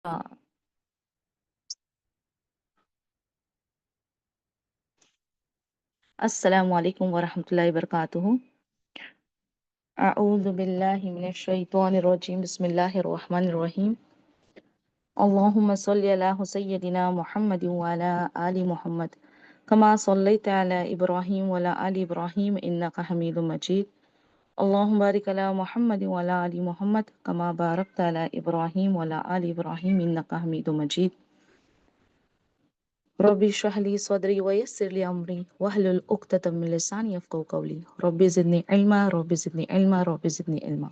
हाँ। अस्सलामु अलैकुम वरहमतुल्लाहि वबरकातुहू। अऊज़ु बिल्लाहि मिनश शैतानिर रजीम। बिस्मिल्लाहिर रहमानिर रहीम। अल्लाहुम्मा सल्लि अला सय्यिदिना मुहम्मदिन व अला आलि मुहम्मद कमा सल्लैता अला इब्राहीम व अला आलि इब्राहीम इन्नका हमीदुम मजीद। अल्लाहुम्मा बारिक अला मुहम्मदिन व अला आलि मुहम्मद कमा बारकता अला इब्राहीम व अला आलि इब्राहीम इन्नका हमीदुम मजीद। रब्बि इश्रह ली सदरी व यस्सिर ली अमरी वहलुल उक़्दतम मिन लिसानी यफ़क़हू क़ौली। Rabbi ज़िदनी इल्मा, rabbi ज़िदनी इल्मा, rabbi ज़िदनी इल्मा।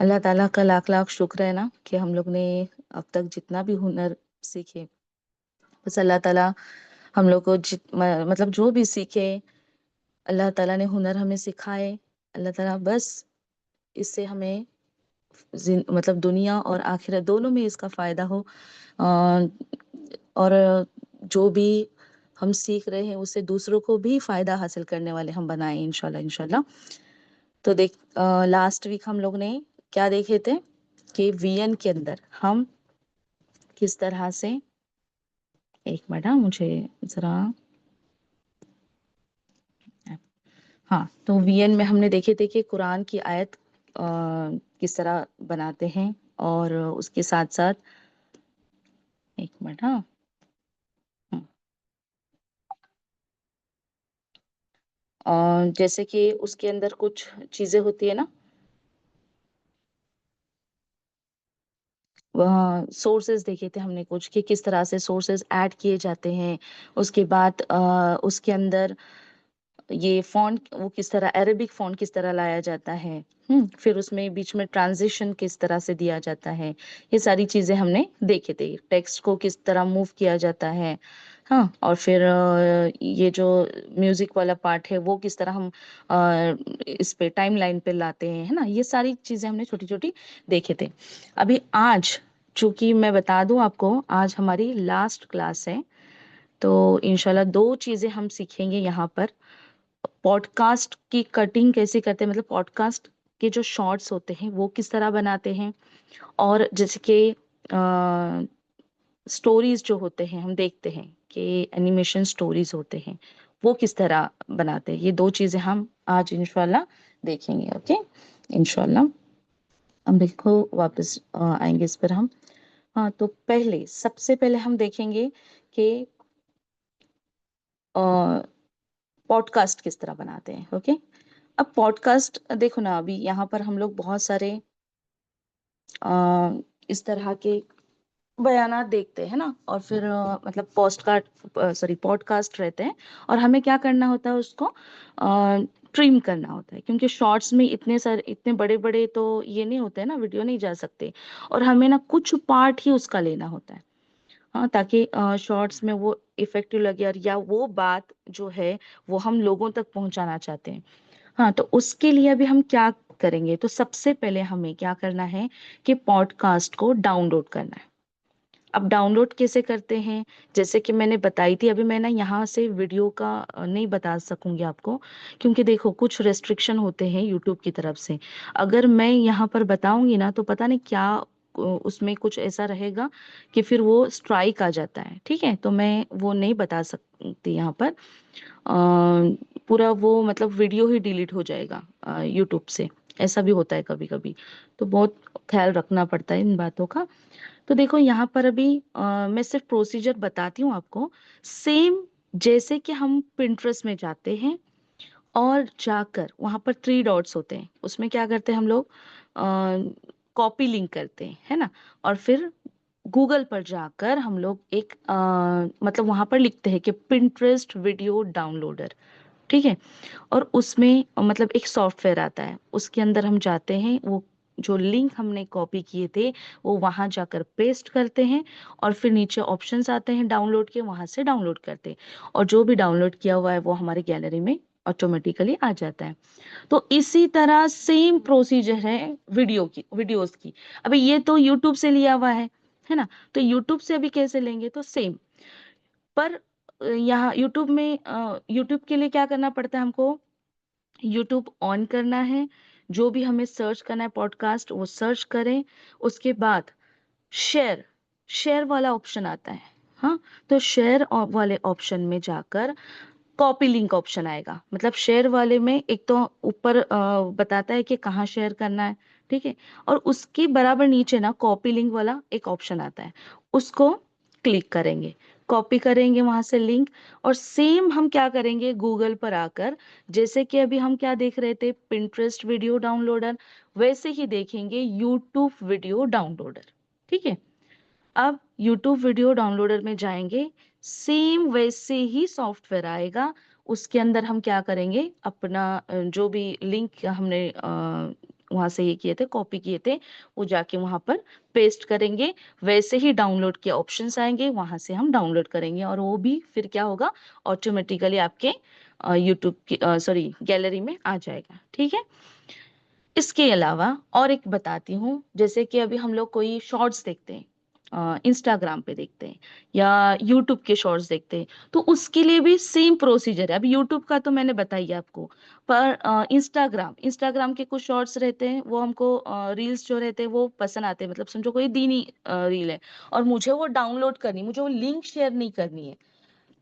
अल्लाह ताला का लाख लाख शुक्र है ना कि हम लोग ने अब तक जितना भी हुनर सीखे, बस अल्लाह ताला हम लोग को मतलब जो भी सीखे, अल्लाह ताला ने हुनर हमें सिखाए। अल्लाह ताला बस इससे हमें मतलब दुनिया और आखिरत दोनों में इसका फायदा हो। अ, और जो भी हम सीख रहे हैं उससे दूसरों को भी फायदा हासिल करने वाले हम बनाए इंशाल्लाह इंशाल्लाह। तो देख, लास्ट वीक हम लोग ने क्या देखे थे कि वीएन के अंदर हम किस तरह से, एक मिनट, हाँ मुझे जरा, हाँ, तो वीएन में हमने देखे थे कि कुरान की आयत किस तरह बनाते हैं, और उसके साथ साथ, एक मिनट, हाँ, हम्म, जैसे कि उसके अंदर कुछ चीजें होती है ना, सोर्सेज देखे थे हमने कुछ कि किस तरह से सोर्सेज ऐड किए जाते हैं। उसके बाद उसके अंदर ये फॉन्ट वो किस तरह, अरेबिक फॉन्ट किस तरह लाया जाता है। फिर उसमें बीच में ट्रांजिशन किस तरह से दिया जाता है। ये सारी चीजें हमने देखे थे। टेक्स्ट को किस तरह मूव किया जाता है। हाँ, और फिर ये जो म्यूजिक वाला पार्ट है वो किस तरह हम इस पे टाइम लाइन पे लाते हैं, है ना। ये सारी चीजें हमने छोटी छोटी देखे थे। अभी आज, चूंकि मैं बता दूं आपको, आज हमारी लास्ट क्लास है, तो इंशाल्लाह दो चीजें हम सीखेंगे यहाँ पर। पॉडकास्ट की कटिंग कैसे करते हैं, मतलब पॉडकास्ट के जो शॉर्ट्स होते हैं वो किस तरह बनाते हैं, और जैसे कि स्टोरीज जो होते हैं, हम देखते हैं कि एनिमेशन स्टोरीज होते हैं वो किस तरह बनाते हैं। ये दो चीजें हम आज इंशाल्लाह देखेंगे। ओके, इंशाल्लाह हम देखो वापस आएंगे इस पर हम। हाँ, तो पहले, सबसे पहले हम देखेंगे कि पॉडकास्ट किस तरह बनाते हैं। ओके, अब पॉडकास्ट देखो ना, अभी यहाँ पर हम लोग बहुत सारे इस तरह के बयानात देखते हैं ना, और फिर मतलब पोस्टकास्ट, सॉरी, पॉडकास्ट रहते हैं, और हमें क्या करना होता है, उसको ट्रिम करना होता है, क्योंकि शॉर्ट्स में इतने सारे, इतने बड़े बड़े तो ये नहीं होते हैं ना, वीडियो नहीं जा सकते, और हमें ना कुछ पार्ट ही उसका लेना होता है। हाँ, ताकि शॉर्ट्स में वो इफेक्टिव लगे, और या वो बात जो है वो हम लोगों तक पहुंचाना चाहते हैं। हाँ, तो उसके लिए अभी हम क्या करेंगे, तो सबसे पहले हमें क्या करना है कि पॉडकास्ट को डाउनलोड करना है। अब डाउनलोड कैसे करते हैं, जैसे कि मैंने बताई थी, अभी मैं ना यहाँ से वीडियो का नहीं बता सकूंगी आपको, क्योंकि देखो कुछ रेस्ट्रिक्शन होते हैं यूट्यूब की तरफ से। अगर मैं यहाँ पर बताऊंगी ना तो पता नहीं क्या उसमें कुछ ऐसा रहेगा कि फिर वो स्ट्राइक आ जाता है। ठीक है, तो मैं वो नहीं बता सकती यहाँ पर। पूरा वो मतलब वीडियो ही डिलीट हो जाएगा यूट्यूब से। ऐसा भी होता है कभी कभी, तो बहुत ख्याल रखना पड़ता है इन बातों का। तो देखो यहाँ पर अभी मैं सिर्फ प्रोसीजर बताती हूँ आपको। सेम जैसे कि हम पिंटरेस्ट में जाते हैं, और जाकर वहां पर थ्री डॉट्स होते हैं, उसमें क्या करते हैं हम लोग, कॉपी लिंक करते हैं, है ना। और फिर गूगल पर जाकर हम लोग एक मतलब वहां पर लिखते हैं कि पिंटरेस्ट वीडियो डाउनलोडर। ठीक है, और उसमें मतलब एक सॉफ्टवेयर आता है, उसके अंदर हम जाते हैं, वो जो लिंक हमने कॉपी किए थे वो वहां जाकर पेस्ट करते हैं, और फिर नीचे ऑप्शंस आते हैं डाउनलोड के, वहां से डाउनलोड करते हैं, और जो भी डाउनलोड किया हुआ है वो हमारी गैलरी में ऑटोमेटिकली आ जाता है। तो इसी तरह सेम प्रोसीजर है वीडियोस की। अभी ये तो यूट्यूब से लिया हुआ है ना, तो यूट्यूब से अभी कैसे लेंगे, तो सेम। पर यहाँ यूट्यूब में, यूट्यूब के लिए क्या करना पड़ता है हमको, यूट्यूब ऑन करना है, जो भी हमें सर्च करना है पॉडकास्ट वो सर्च करें। उसके बाद शेयर शेयर वाला ऑप्शन आता है। हाँ, तो शेयर वाले ऑप्शन में जाकर कॉपी लिंक ऑप्शन आएगा। मतलब शेयर वाले में एक तो ऊपर बताता है कि कहाँ शेयर करना है, ठीक है, और उसके बराबर नीचे ना कॉपी लिंक वाला एक ऑप्शन आता है, उसको क्लिक करेंगे, कॉपी करेंगे वहां से लिंक। और सेम हम क्या करेंगे, गूगल पर आकर, जैसे कि अभी हम क्या देख रहे थे, पिंटरेस्ट वीडियो डाउनलोडर, वैसे ही देखेंगे यूट्यूब वीडियो डाउनलोडर। ठीक है, अब YouTube वीडियो डाउनलोडर में जाएंगे, सेम वैसे ही सॉफ्टवेयर आएगा। उसके अंदर हम क्या करेंगे, अपना जो भी लिंक हमने वहां से ये किए थे, कॉपी किए थे, वो जाके वहां पर पेस्ट करेंगे। वैसे ही डाउनलोड के ऑप्शंस आएंगे, वहां से हम डाउनलोड करेंगे, और वो भी फिर क्या होगा, ऑटोमेटिकली आपके यूट्यूब की सॉरी गैलरी में आ जाएगा। ठीक है, इसके अलावा और एक बताती हूँ, जैसे कि अभी हम लोग कोई शॉर्ट्स देखते हैं, इंस्टाग्राम पे देखते हैं या यूट्यूब के शॉर्ट्स देखते हैं, तो उसके लिए भी सेम प्रोसीजर है। अभी यूट्यूब का तो मैंने बताई आपको, पर इंस्टाग्राम इंस्टाग्राम के कुछ शॉर्ट्स रहते हैं, वो हमको रील्स जो रहते हैं वो पसंद आते हैं, मतलब समझो कोई दीनी रील है, और मुझे वो डाउनलोड करनी, मुझे वो लिंक शेयर नहीं करनी है,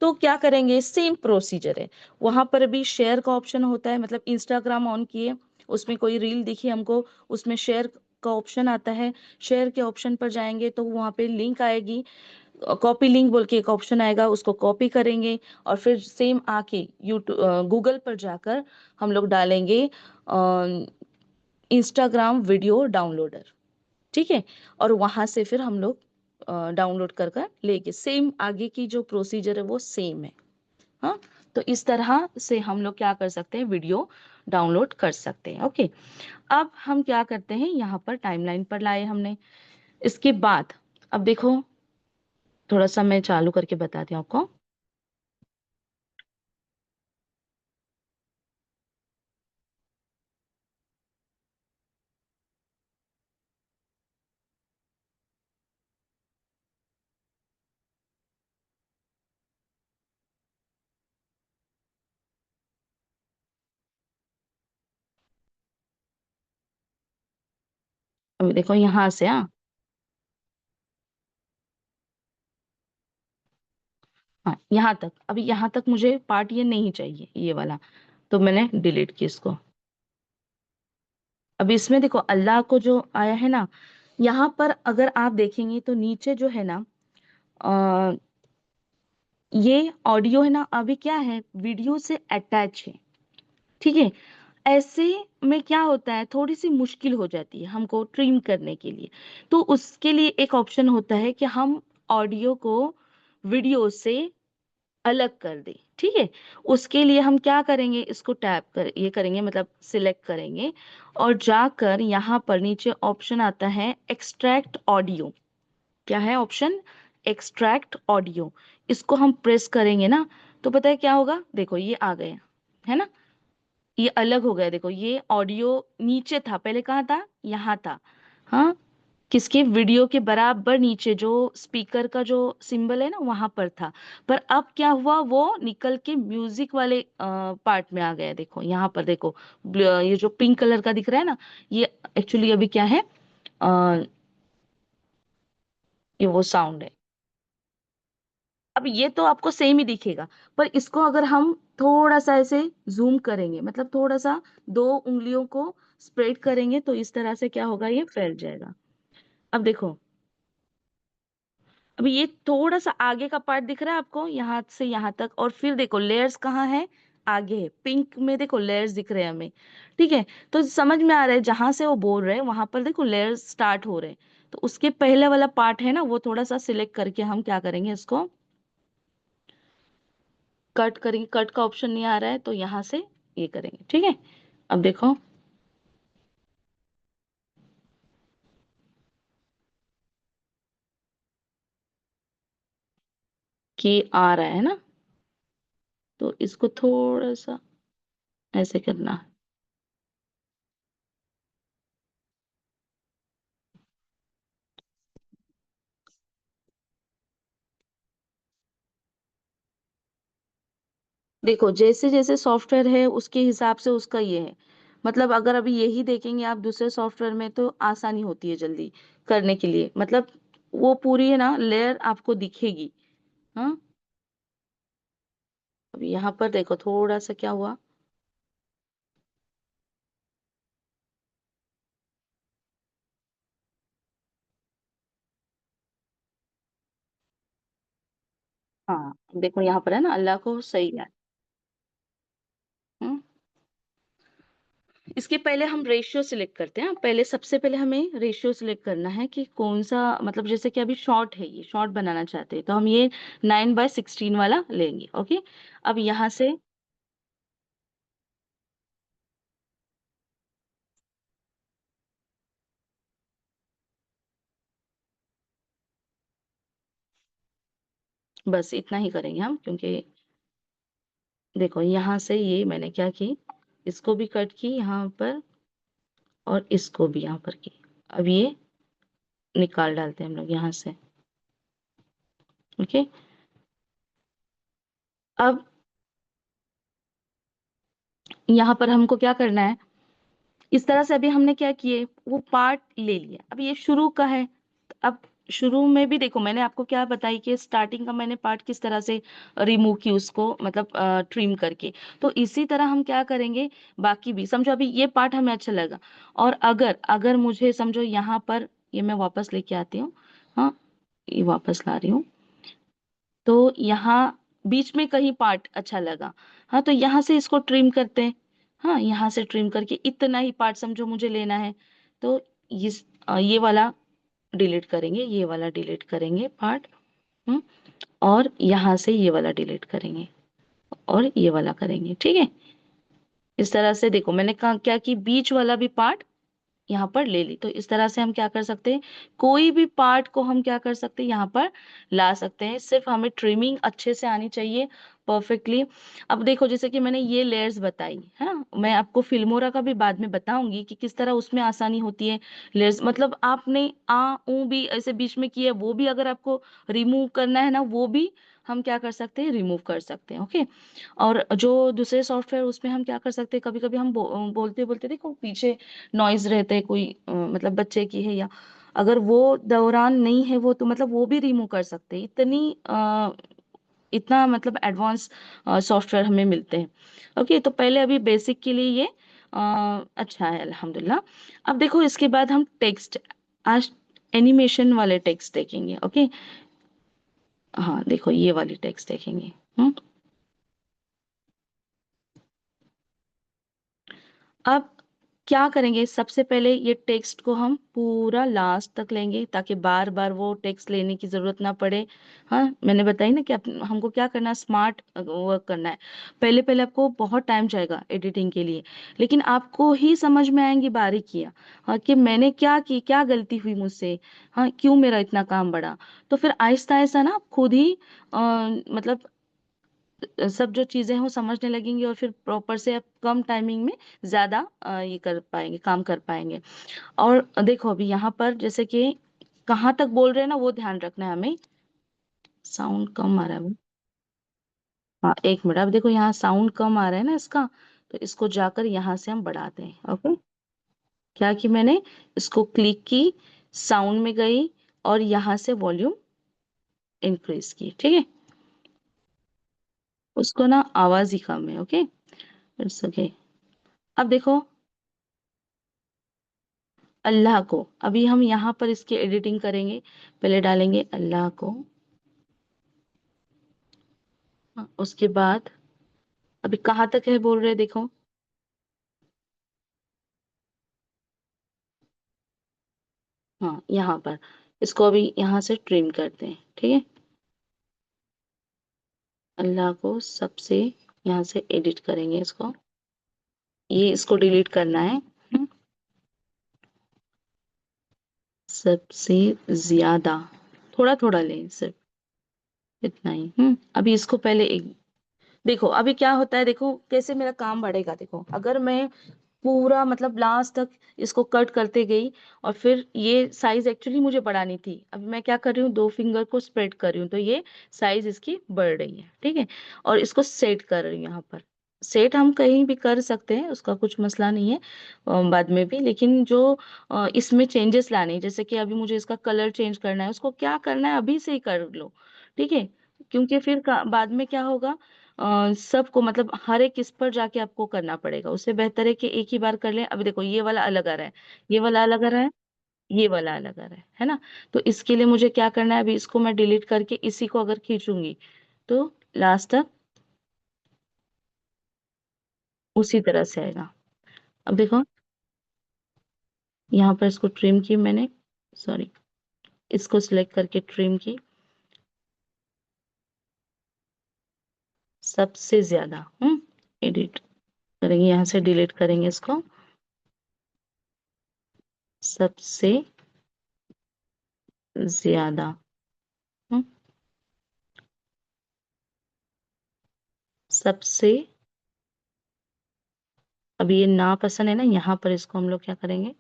तो क्या करेंगे, सेम प्रोसीजर है। वहां पर भी शेयर का ऑप्शन होता है, मतलब इंस्टाग्राम ऑन किए, उसमें कोई रील दिखी हमको, उसमें शेयर का ऑप्शन आता है, शेयर के ऑप्शन पर जाएंगे तो वहां पे लिंक आएगी, कॉपी लिंक बोल के एक ऑप्शन आएगा, उसको कॉपी करेंगे, और फिर सेम आके यूट्यूब गूगल पर जाकर हम लोग डालेंगे इंस्टाग्राम वीडियो डाउनलोडर। ठीक है, और वहां से फिर हम लोग डाउनलोड कर कर लेके, सेम आगे की जो प्रोसीजर है वो सेम है। हाँ, तो इस तरह से हम लोग क्या कर सकते हैं, वीडियो डाउनलोड कर सकते हैं। ओके, अब हम क्या करते हैं, यहाँ पर टाइमलाइन पर लाए हमने। इसके बाद अब देखो, थोड़ा सा मैं चालू करके बताती हूँ आपको। अभी देखो यहाँ से, हाँ, हाँ यहाँ तक, अभी यहाँ तक मुझे पार्ट ये नहीं चाहिए, ये वाला, तो मैंने डिलीट किया इसको। अब इसमें देखो अल्लाह को जो आया है ना, यहाँ पर अगर आप देखेंगे तो नीचे जो है ना, ये ऑडियो है ना, अभी क्या है, वीडियो से अटैच है। ठीक है, ऐसे में क्या होता है, थोड़ी सी मुश्किल हो जाती है हमको ट्रिम करने के लिए, तो उसके लिए एक ऑप्शन होता है कि हम ऑडियो को वीडियो से अलग कर दें। ठीक है, उसके लिए हम क्या करेंगे, इसको टैप कर ये करेंगे, मतलब सिलेक्ट करेंगे, और जाकर यहाँ पर नीचे ऑप्शन आता है एक्सट्रैक्ट ऑडियो। क्या है ऑप्शन, एक्सट्रैक्ट ऑडियो, इसको हम प्रेस करेंगे ना, तो पता है क्या होगा, देखो ये आ गया है ना, ये अलग हो गया। देखो ये ऑडियो नीचे था, पहले कहाँ था, यहाँ था। हाँ, किसके, वीडियो के बराबर नीचे जो स्पीकर का जो सिंबल है ना, वहां पर था। पर अब क्या हुआ, वो निकल के म्यूजिक वाले पार्ट में आ गया। देखो यहाँ पर देखो, ये जो पिंक कलर का दिख रहा है ना, ये एक्चुअली अभी क्या है, ये वो साउंड है। अब ये तो आपको सेम ही दिखेगा, पर इसको अगर हम थोड़ा सा ऐसे जूम करेंगे, मतलब थोड़ा सा दो उंगलियों को स्प्रेड करेंगे, तो इस तरह से क्या होगा, ये फैल जाएगा। अब देखो, अभी ये थोड़ा सा आगे का पार्ट दिख रहा है आपको, यहाँ से यहाँ तक, और फिर देखो लेयर्स कहाँ है, आगे है, पिंक में देखो लेयर्स दिख रहे हैं हमें। ठीक है, तो समझ में आ रहा है, जहां से वो बोल रहे हैं वहां पर देखो लेयर्स स्टार्ट हो रहे हैं, तो उसके पहले वाला पार्ट है ना, वो थोड़ा सा सिलेक्ट करके हम क्या करेंगे, इसको कट करेंगे। कट का ऑप्शन नहीं आ रहा है, तो यहाँ से ये करेंगे। ठीक है, अब देखो कि आ रहा है ना, तो इसको थोड़ा सा ऐसे करना है। देखो जैसे जैसे सॉफ्टवेयर है उसके हिसाब से उसका ये है, मतलब अगर अभी यही देखेंगे आप दूसरे सॉफ्टवेयर में, तो आसानी होती है जल्दी करने के लिए, मतलब वो पूरी है ना लेयर आपको दिखेगी। हाँ, अब यहाँ पर देखो थोड़ा सा क्या हुआ। हाँ देखो यहाँ पर है ना, अल्लाह को सही है। हम्म, इसके पहले हम रेशियो सिलेक्ट करते हैं। पहले सबसे पहले हमें रेशियो सिलेक्ट करना है कि कौन सा, मतलब जैसे कि अभी शॉर्ट है, ये शॉर्ट बनाना चाहते हैं तो हम ये 9:16 वाला लेंगे। ओके, अब यहाँ से बस इतना ही करेंगे हम, क्योंकि देखो यहाँ से ये मैंने क्या की, इसको भी कट की यहाँ पर और इसको भी यहाँ पर की। अब ये निकाल डालते हैं हम लोग यहाँ से। ओके, अब यहाँ पर हमको क्या करना है, इस तरह से अभी हमने क्या किए, वो पार्ट ले लिया। अब ये शुरू का है। अब शुरू में भी देखो मैंने आपको क्या बताई कि स्टार्टिंग का मैंने पार्ट किस तरह से रिमूव की उसको, मतलब ट्रिम करके। तो इसी तरह हम क्या करेंगे, बाकी भी समझो अभी ये पार्ट हमें अच्छा लगा, और अगर अगर मुझे समझो यहाँ पर, ये मैं वापस लेके आती हूँ। हाँ, ये वापस ला रही हूँ। तो यहाँ बीच में कहीं पार्ट अच्छा लगा, हाँ तो यहाँ से इसको ट्रिम करते हैं। हाँ, यहाँ से ट्रिम करके इतना ही पार्ट समझो मुझे लेना है, तो ये वाला डिलीट करेंगे, ये वाला डिलीट करेंगे पार्ट। हम्म, और यहाँ से ये वाला डिलीट करेंगे और ये वाला करेंगे। ठीक है, इस तरह से देखो मैंने कहा क्या कि बीच वाला भी पार्ट यहाँ पर ले ली। तो इस तरह से हम क्या कर सकते हैं, कोई भी पार्ट को हम क्या कर सकते हैं, यहाँ पर ला सकते हैं। सिर्फ हमें ट्रिमिंग अच्छे से आनी चाहिए, परफेक्टली। अब देखो जैसे कि मैंने ये लेयर्स बताई है ना, मैं आपको फिल्मोरा का भी बाद में बताऊंगी कि किस तरह उसमें आसानी होती है। लेयर्स मतलब आपने आ ऊ भी ऐसे बीच में किए, वो भी अगर आपको रिमूव करना है ना, वो भी हम क्या कर सकते हैं, रिमूव कर सकते हैं। ओके, और जो दूसरे सॉफ्टवेयर उसमें हम क्या कर सकते हैं, कभी कभी हम बोलते बोलते देखो पीछे नॉइज रहता है कोई, मतलब बच्चे की है, या अगर वो दौरान नहीं है वो, तो मतलब वो भी रिमूव कर सकते हैं। इतना मतलब एडवांस सॉफ्टवेयर हमें मिलते हैं। ओके, तो पहले अभी बेसिक के लिए ये अच्छा है अल्हम्दुलिल्लाह। अब देखो इसके बाद हम टेक्स्ट, आज एनिमेशन वाले टेक्स्ट देखेंगे। ओके, हाँ देखो ये वाली टेक्स्ट देखेंगे। हम्म, अब क्या करेंगे, सबसे पहले ये टेक्स्ट को हम पूरा लास्ट तक लेंगे ताकि बार बार वो टेक्स्ट लेने की जरूरत ना पड़े। हाँ, मैंने बताई ना कि हमको क्या करना है, स्मार्ट वर्क करना है। पहले पहले आपको बहुत टाइम जाएगा एडिटिंग के लिए, लेकिन आपको ही समझ में आएंगी बारीकियाँ। हाँ, कि मैंने क्या की, क्या गलती हुई मुझसे, हाँ क्यों मेरा इतना काम बढ़ा। तो फिर आहिस्ता आहिस्ता ना आप खुद ही मतलब सब जो चीजें हैं वो समझने लगेंगे, और फिर प्रॉपर से आप कम टाइमिंग में ज्यादा ये कर पाएंगे, काम कर पाएंगे। और देखो अभी यहाँ पर जैसे कि कहाँ तक बोल रहे हैं ना, वो ध्यान रखना है हमें। साउंड कम आ रहा है वो, हाँ एक मिनट। अब देखो यहाँ साउंड कम आ रहा है ना इसका, तो इसको जाकर यहाँ से हम बढ़ाते हैं। ओके, क्या कि मैंने इसको क्लिक की, साउंड में गई और यहाँ से वॉल्यूम इंक्रीज की। ठीक है, उसको ना आवाज ही कम है। Okay, it's okay. अब देखो अल्लाह को, अभी हम यहाँ पर इसकी एडिटिंग करेंगे। पहले डालेंगे अल्लाह को, हाँ, उसके बाद अभी कहाँ तक है बोल रहे हैं, देखो। हाँ, यहाँ पर इसको अभी यहाँ से ट्रिम करते हैं। ठीक है, अल्लाह को सबसे यहाँ से एडिट करेंगे इसको, ये इसको डिलीट करना है। सबसे ज्यादा, थोड़ा थोड़ा लें सिर्फ, इतना ही। अभी इसको पहले एक, देखो अभी क्या होता है, देखो कैसे मेरा काम बढ़ेगा। देखो अगर मैं पूरा मतलब लास्ट तक इसको कट करते गई, और फिर ये साइज एक्चुअली मुझे बढ़ानी थी, अभी मैं क्या कर रही हूँ, दो फिंगर को स्प्रेड कर रही हूँ, तो ये साइज इसकी बढ़ रही है। ठीक है, और इसको सेट कर रही हूँ यहाँ पर, सेट हम कहीं भी कर सकते हैं, उसका कुछ मसला नहीं है बाद में भी। लेकिन जो इसमें चेंजेस लाने हैं, जैसे कि अभी मुझे इसका कलर चेंज करना है, उसको क्या करना है अभी से ही कर लो, ठीक है। क्योंकि फिर बाद में क्या होगा, सबको मतलब हर एक इस पर जाके आपको करना पड़ेगा। उससे बेहतर है कि एक ही बार कर लें। अभी देखो ये वाला अलग आ रहा है, ये वाला अलग आ रहा है, ये वाला अलग आ रहा है ना। तो इसके लिए मुझे क्या करना है, अभी इसको मैं डिलीट करके इसी को अगर खींचूंगी तो लास्ट तक उसी तरह से आएगा। अब देखो यहाँ पर इसको ट्रिम की मैंने, सॉरी, इसको सिलेक्ट करके ट्रिम की सबसे ज्यादा। एडिट करेंगे, यहाँ से डिलीट करेंगे इसको, सबसे ज्यादा। हम्म, सबसे, अभी ये ना पसंद है ना, यहाँ पर इसको हम लोग क्या करेंगे,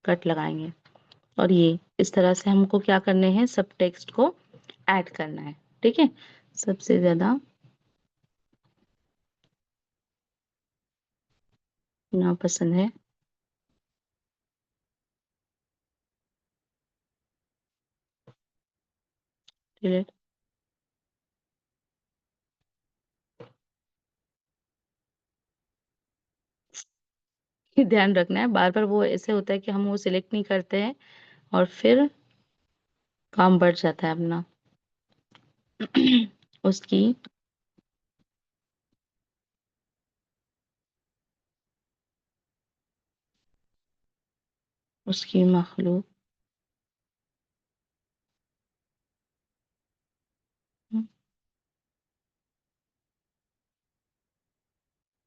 कट लगाएंगे। और ये इस तरह से हमको क्या करने हैं, सब टेक्स्ट को ऐड करना है, ठीक है। सबसे ज्यादा ना पसंद है, डिलीट। ध्यान रखना है, बार बार वो ऐसे होता है कि हम वो सिलेक्ट नहीं करते हैं और फिर काम बढ़ जाता है अपना। उसकी उसकी मखलूक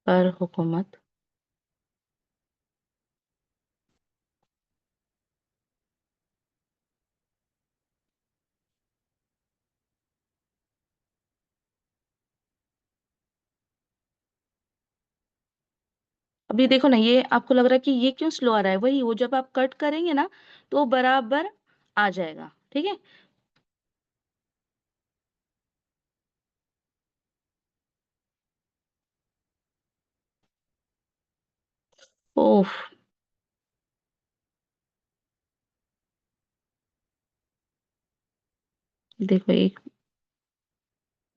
पर हुकूमत। अभी देखो ना, ये आपको लग रहा है कि ये क्यों स्लो आ रहा है, वही वो जब आप कट करेंगे ना तो वो बराबर आ जाएगा, ठीक है। ओह, देखो एक,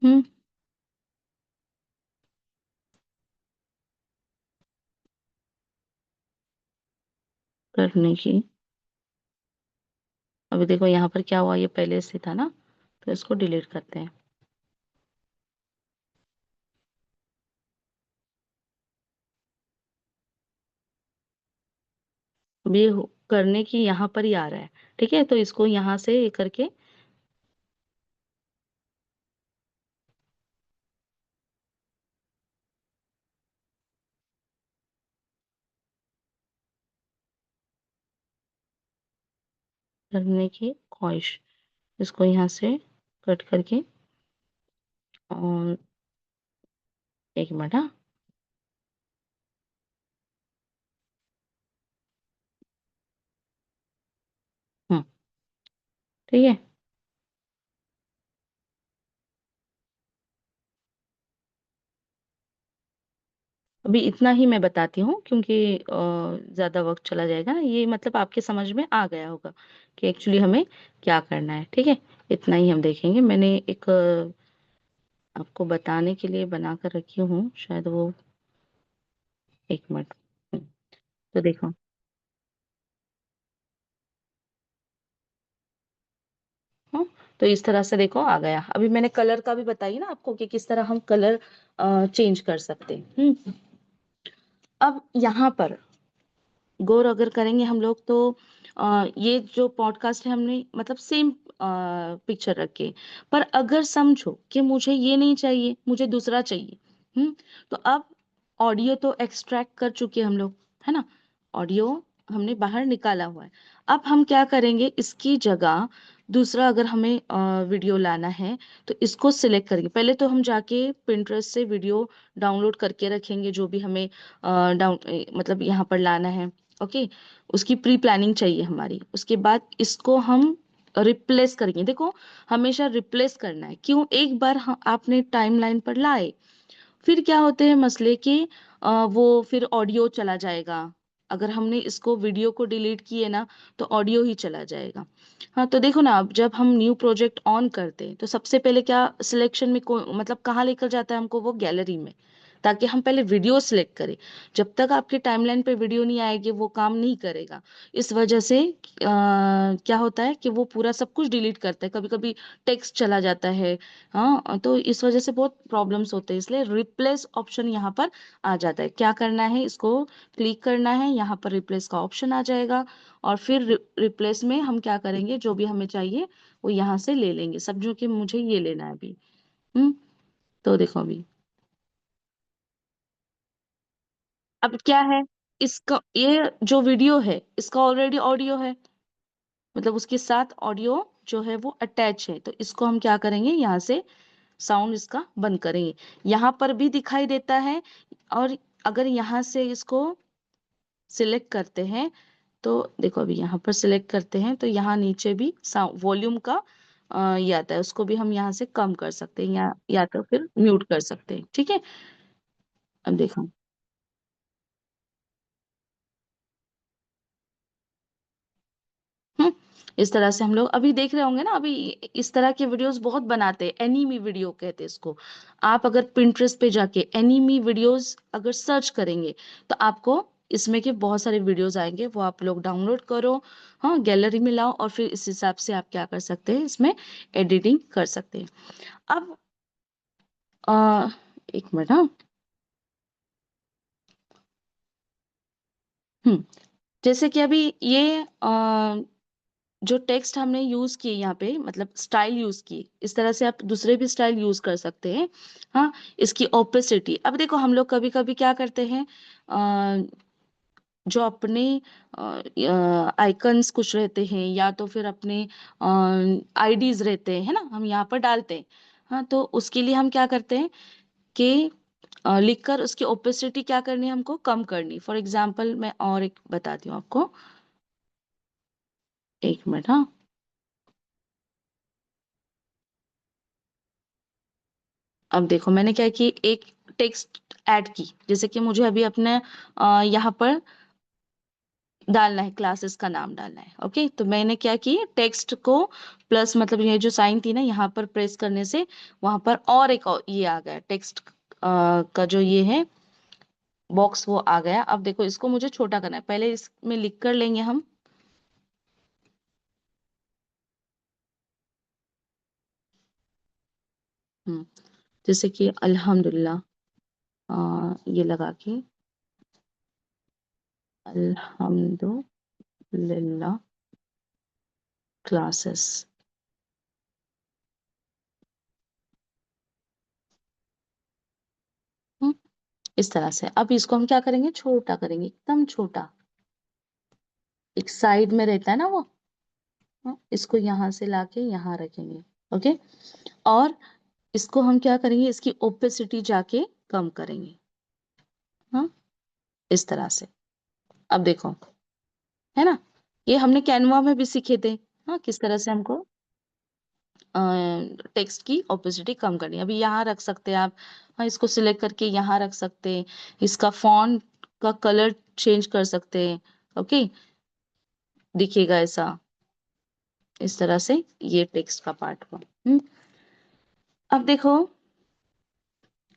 हम्म, करने की। अभी देखो यहाँ पर क्या हुआ, ये पहले से था ना, तो इसको डिलीट करते हैं। अब ये करने की यहाँ पर ही आ रहा है, ठीक है। तो इसको यहाँ से ये करके करने की ख्वाहिश, इसको यहाँ से कट करके, और एक मिनट, हाँ। हम्म, ठीक है। अभी इतना ही मैं बताती हूँ, क्योंकि ज्यादा वक्त चला जाएगा। ये मतलब आपके समझ में आ गया होगा कि एक्चुअली हमें क्या करना है, ठीक है। इतना ही हम देखेंगे। मैंने एक आपको बताने के लिए बना कर रखी हूँ, शायद वो, एक मिनट। हम्म, तो देखो, हाँ, तो इस तरह से देखो आ गया। अभी मैंने कलर का भी बताई ना आपको कि किस तरह हम कलर चेंज कर सकते हैं। अब यहाँ पर गौर अगर करेंगे हम लोग तो ये जो पॉडकास्ट है हमने मतलब सेम पिक्चर रखे, पर अगर समझो कि मुझे ये नहीं चाहिए, मुझे दूसरा चाहिए, तो अब ऑडियो तो एक्सट्रैक्ट कर चुके हम लोग, है ना। ऑडियो हमने बाहर निकाला हुआ है। अब हम क्या करेंगे, इसकी जगह दूसरा अगर हमें वीडियो लाना है तो इसको सिलेक्ट करेंगे। पहले तो हम जाके पिंटरेस्ट से वीडियो डाउनलोड करके रखेंगे, जो भी हमें मतलब यहाँ पर लाना है, ओके। उसकी प्री प्लानिंग चाहिए हमारी। उसके बाद इसको हम रिप्लेस करेंगे। देखो, हमेशा रिप्लेस करना है। क्यों, एक बार आपने टाइमलाइन पर लाए, फिर क्या होते हैं मसले कि वो फिर ऑडियो चला जाएगा। अगर हमने इसको वीडियो को डिलीट किए ना, तो ऑडियो ही चला जाएगा। हाँ, तो देखो ना, अब जब हम न्यू प्रोजेक्ट ऑन करते हैं तो सबसे पहले क्या सिलेक्शन में मतलब कहाँ लेकर जाता है हमको, वो गैलरी में, ताकि हम पहले वीडियो सिलेक्ट करें। जब तक आपके टाइमलाइन पे वीडियो नहीं आएगी वो काम नहीं करेगा। इस वजह से क्या होता है कि वो पूरा सब कुछ डिलीट करता है, कभी कभी टेक्स्ट चला जाता है। हाँ, तो इस वजह से बहुत प्रॉब्लम्स होते हैं, इसलिए रिप्लेस ऑप्शन यहाँ पर आ जाता है। क्या करना है, इसको क्लिक करना है, यहाँ पर रिप्लेस का ऑप्शन आ जाएगा। और फिर रिप्लेस में हम क्या करेंगे, जो भी हमें चाहिए वो यहाँ से ले लेंगे, समझो कि मुझे ये लेना है अभी। हम्म तो देखो अभी, अब क्या है, इसका ये जो वीडियो है इसका ऑलरेडी ऑडियो है, मतलब उसके साथ ऑडियो जो है वो अटैच है। तो इसको हम क्या करेंगे, यहाँ से साउंड इसका बंद करेंगे। यहाँ पर भी दिखाई देता है। और अगर यहाँ से इसको सिलेक्ट करते हैं, तो देखो अभी यहाँ पर सिलेक्ट करते हैं तो यहाँ नीचे भी वॉल्यूम का ये आता है, उसको भी हम यहाँ से कम कर सकते हैं या तो फिर म्यूट कर सकते हैं। ठीक है, अब देखो। हम्म इस तरह से हम लोग अभी देख रहे होंगे ना, अभी इस तरह के वीडियोस बहुत बनाते हैं, एनीमी वीडियो कहते हैं इसको। आप अगर पिंटरेस्ट पे जाके एनीमी वीडियोस अगर सर्च करेंगे, तो आपको इसमें के बहुत सारे वीडियोस आएंगे, वो आप लोग डाउनलोड करो। हाँ, गैलरी में लाओ और फिर इस हिसाब से आप क्या कर सकते हैं, इसमें एडिटिंग कर सकते हैं। अब एक मिनट। हाँ, हम्म जैसे कि अभी ये जो टेक्स्ट हमने यूज किए यहाँ पे, मतलब स्टाइल यूज की, इस तरह से आप दूसरे भी स्टाइल यूज कर सकते हैं। हाँ, इसकी ओपेसिटी, अब देखो हम लोग कभी कभी क्या करते हैं, जो अपने आइकन्स कुछ रहते हैं या तो फिर अपने आईडीज रहते हैं, है ना, हम यहाँ पर डालते हैं। हाँ, तो उसके लिए हम क्या करते हैं कि लिखकर उसकी ओपेसिटी क्या करनी है, हमको कम करनी। फॉर एग्जाम्पल मैं और एक बताती हूँ आपको, एक मिनट। हाँ, अब देखो मैंने क्या की, एक टेक्स्ट ऐड की, जैसे कि मुझे अभी अपने यहाँ पर डालना है, क्लासेस का नाम डालना है। ओके, तो मैंने क्या की, टेक्स्ट को प्लस, मतलब ये जो साइन थी ना, यहाँ पर प्रेस करने से वहां पर और एक ये आ गया टेक्स्ट का जो ये है बॉक्स, वो आ गया। अब देखो इसको मुझे छोटा करना है, पहले इसमें लिख कर लेंगे हम। हम्म जैसे कि अल्हम्दुलिल्लाह, ये लगा के, अल्हम्दुलिल्लाह क्लासेस। हम्म इस तरह से अब इसको हम क्या करेंगे, छोटा करेंगे, एकदम छोटा, एक साइड में रहता है ना वो। इसको यहाँ से लाके यहाँ रखेंगे। ओके, और इसको हम क्या करेंगे, इसकी ओपेसिटी जाके कम करेंगे। हाँ, इस तरह से। अब देखो, है ना, ये हमने कैनवा में भी सीखे थे। हाँ, किस तरह से हमको टेक्स्ट की ओपेसिटी कम करनी है। अभी यहाँ रख सकते हैं आप। हाँ, इसको सिलेक्ट करके यहाँ रख सकते हैं। इसका फॉन्ट का कलर चेंज कर सकते हैं। ओके, दिखेगा ऐसा, इस तरह से। ये टेक्स्ट का पार्ट हुआ। अब देखो,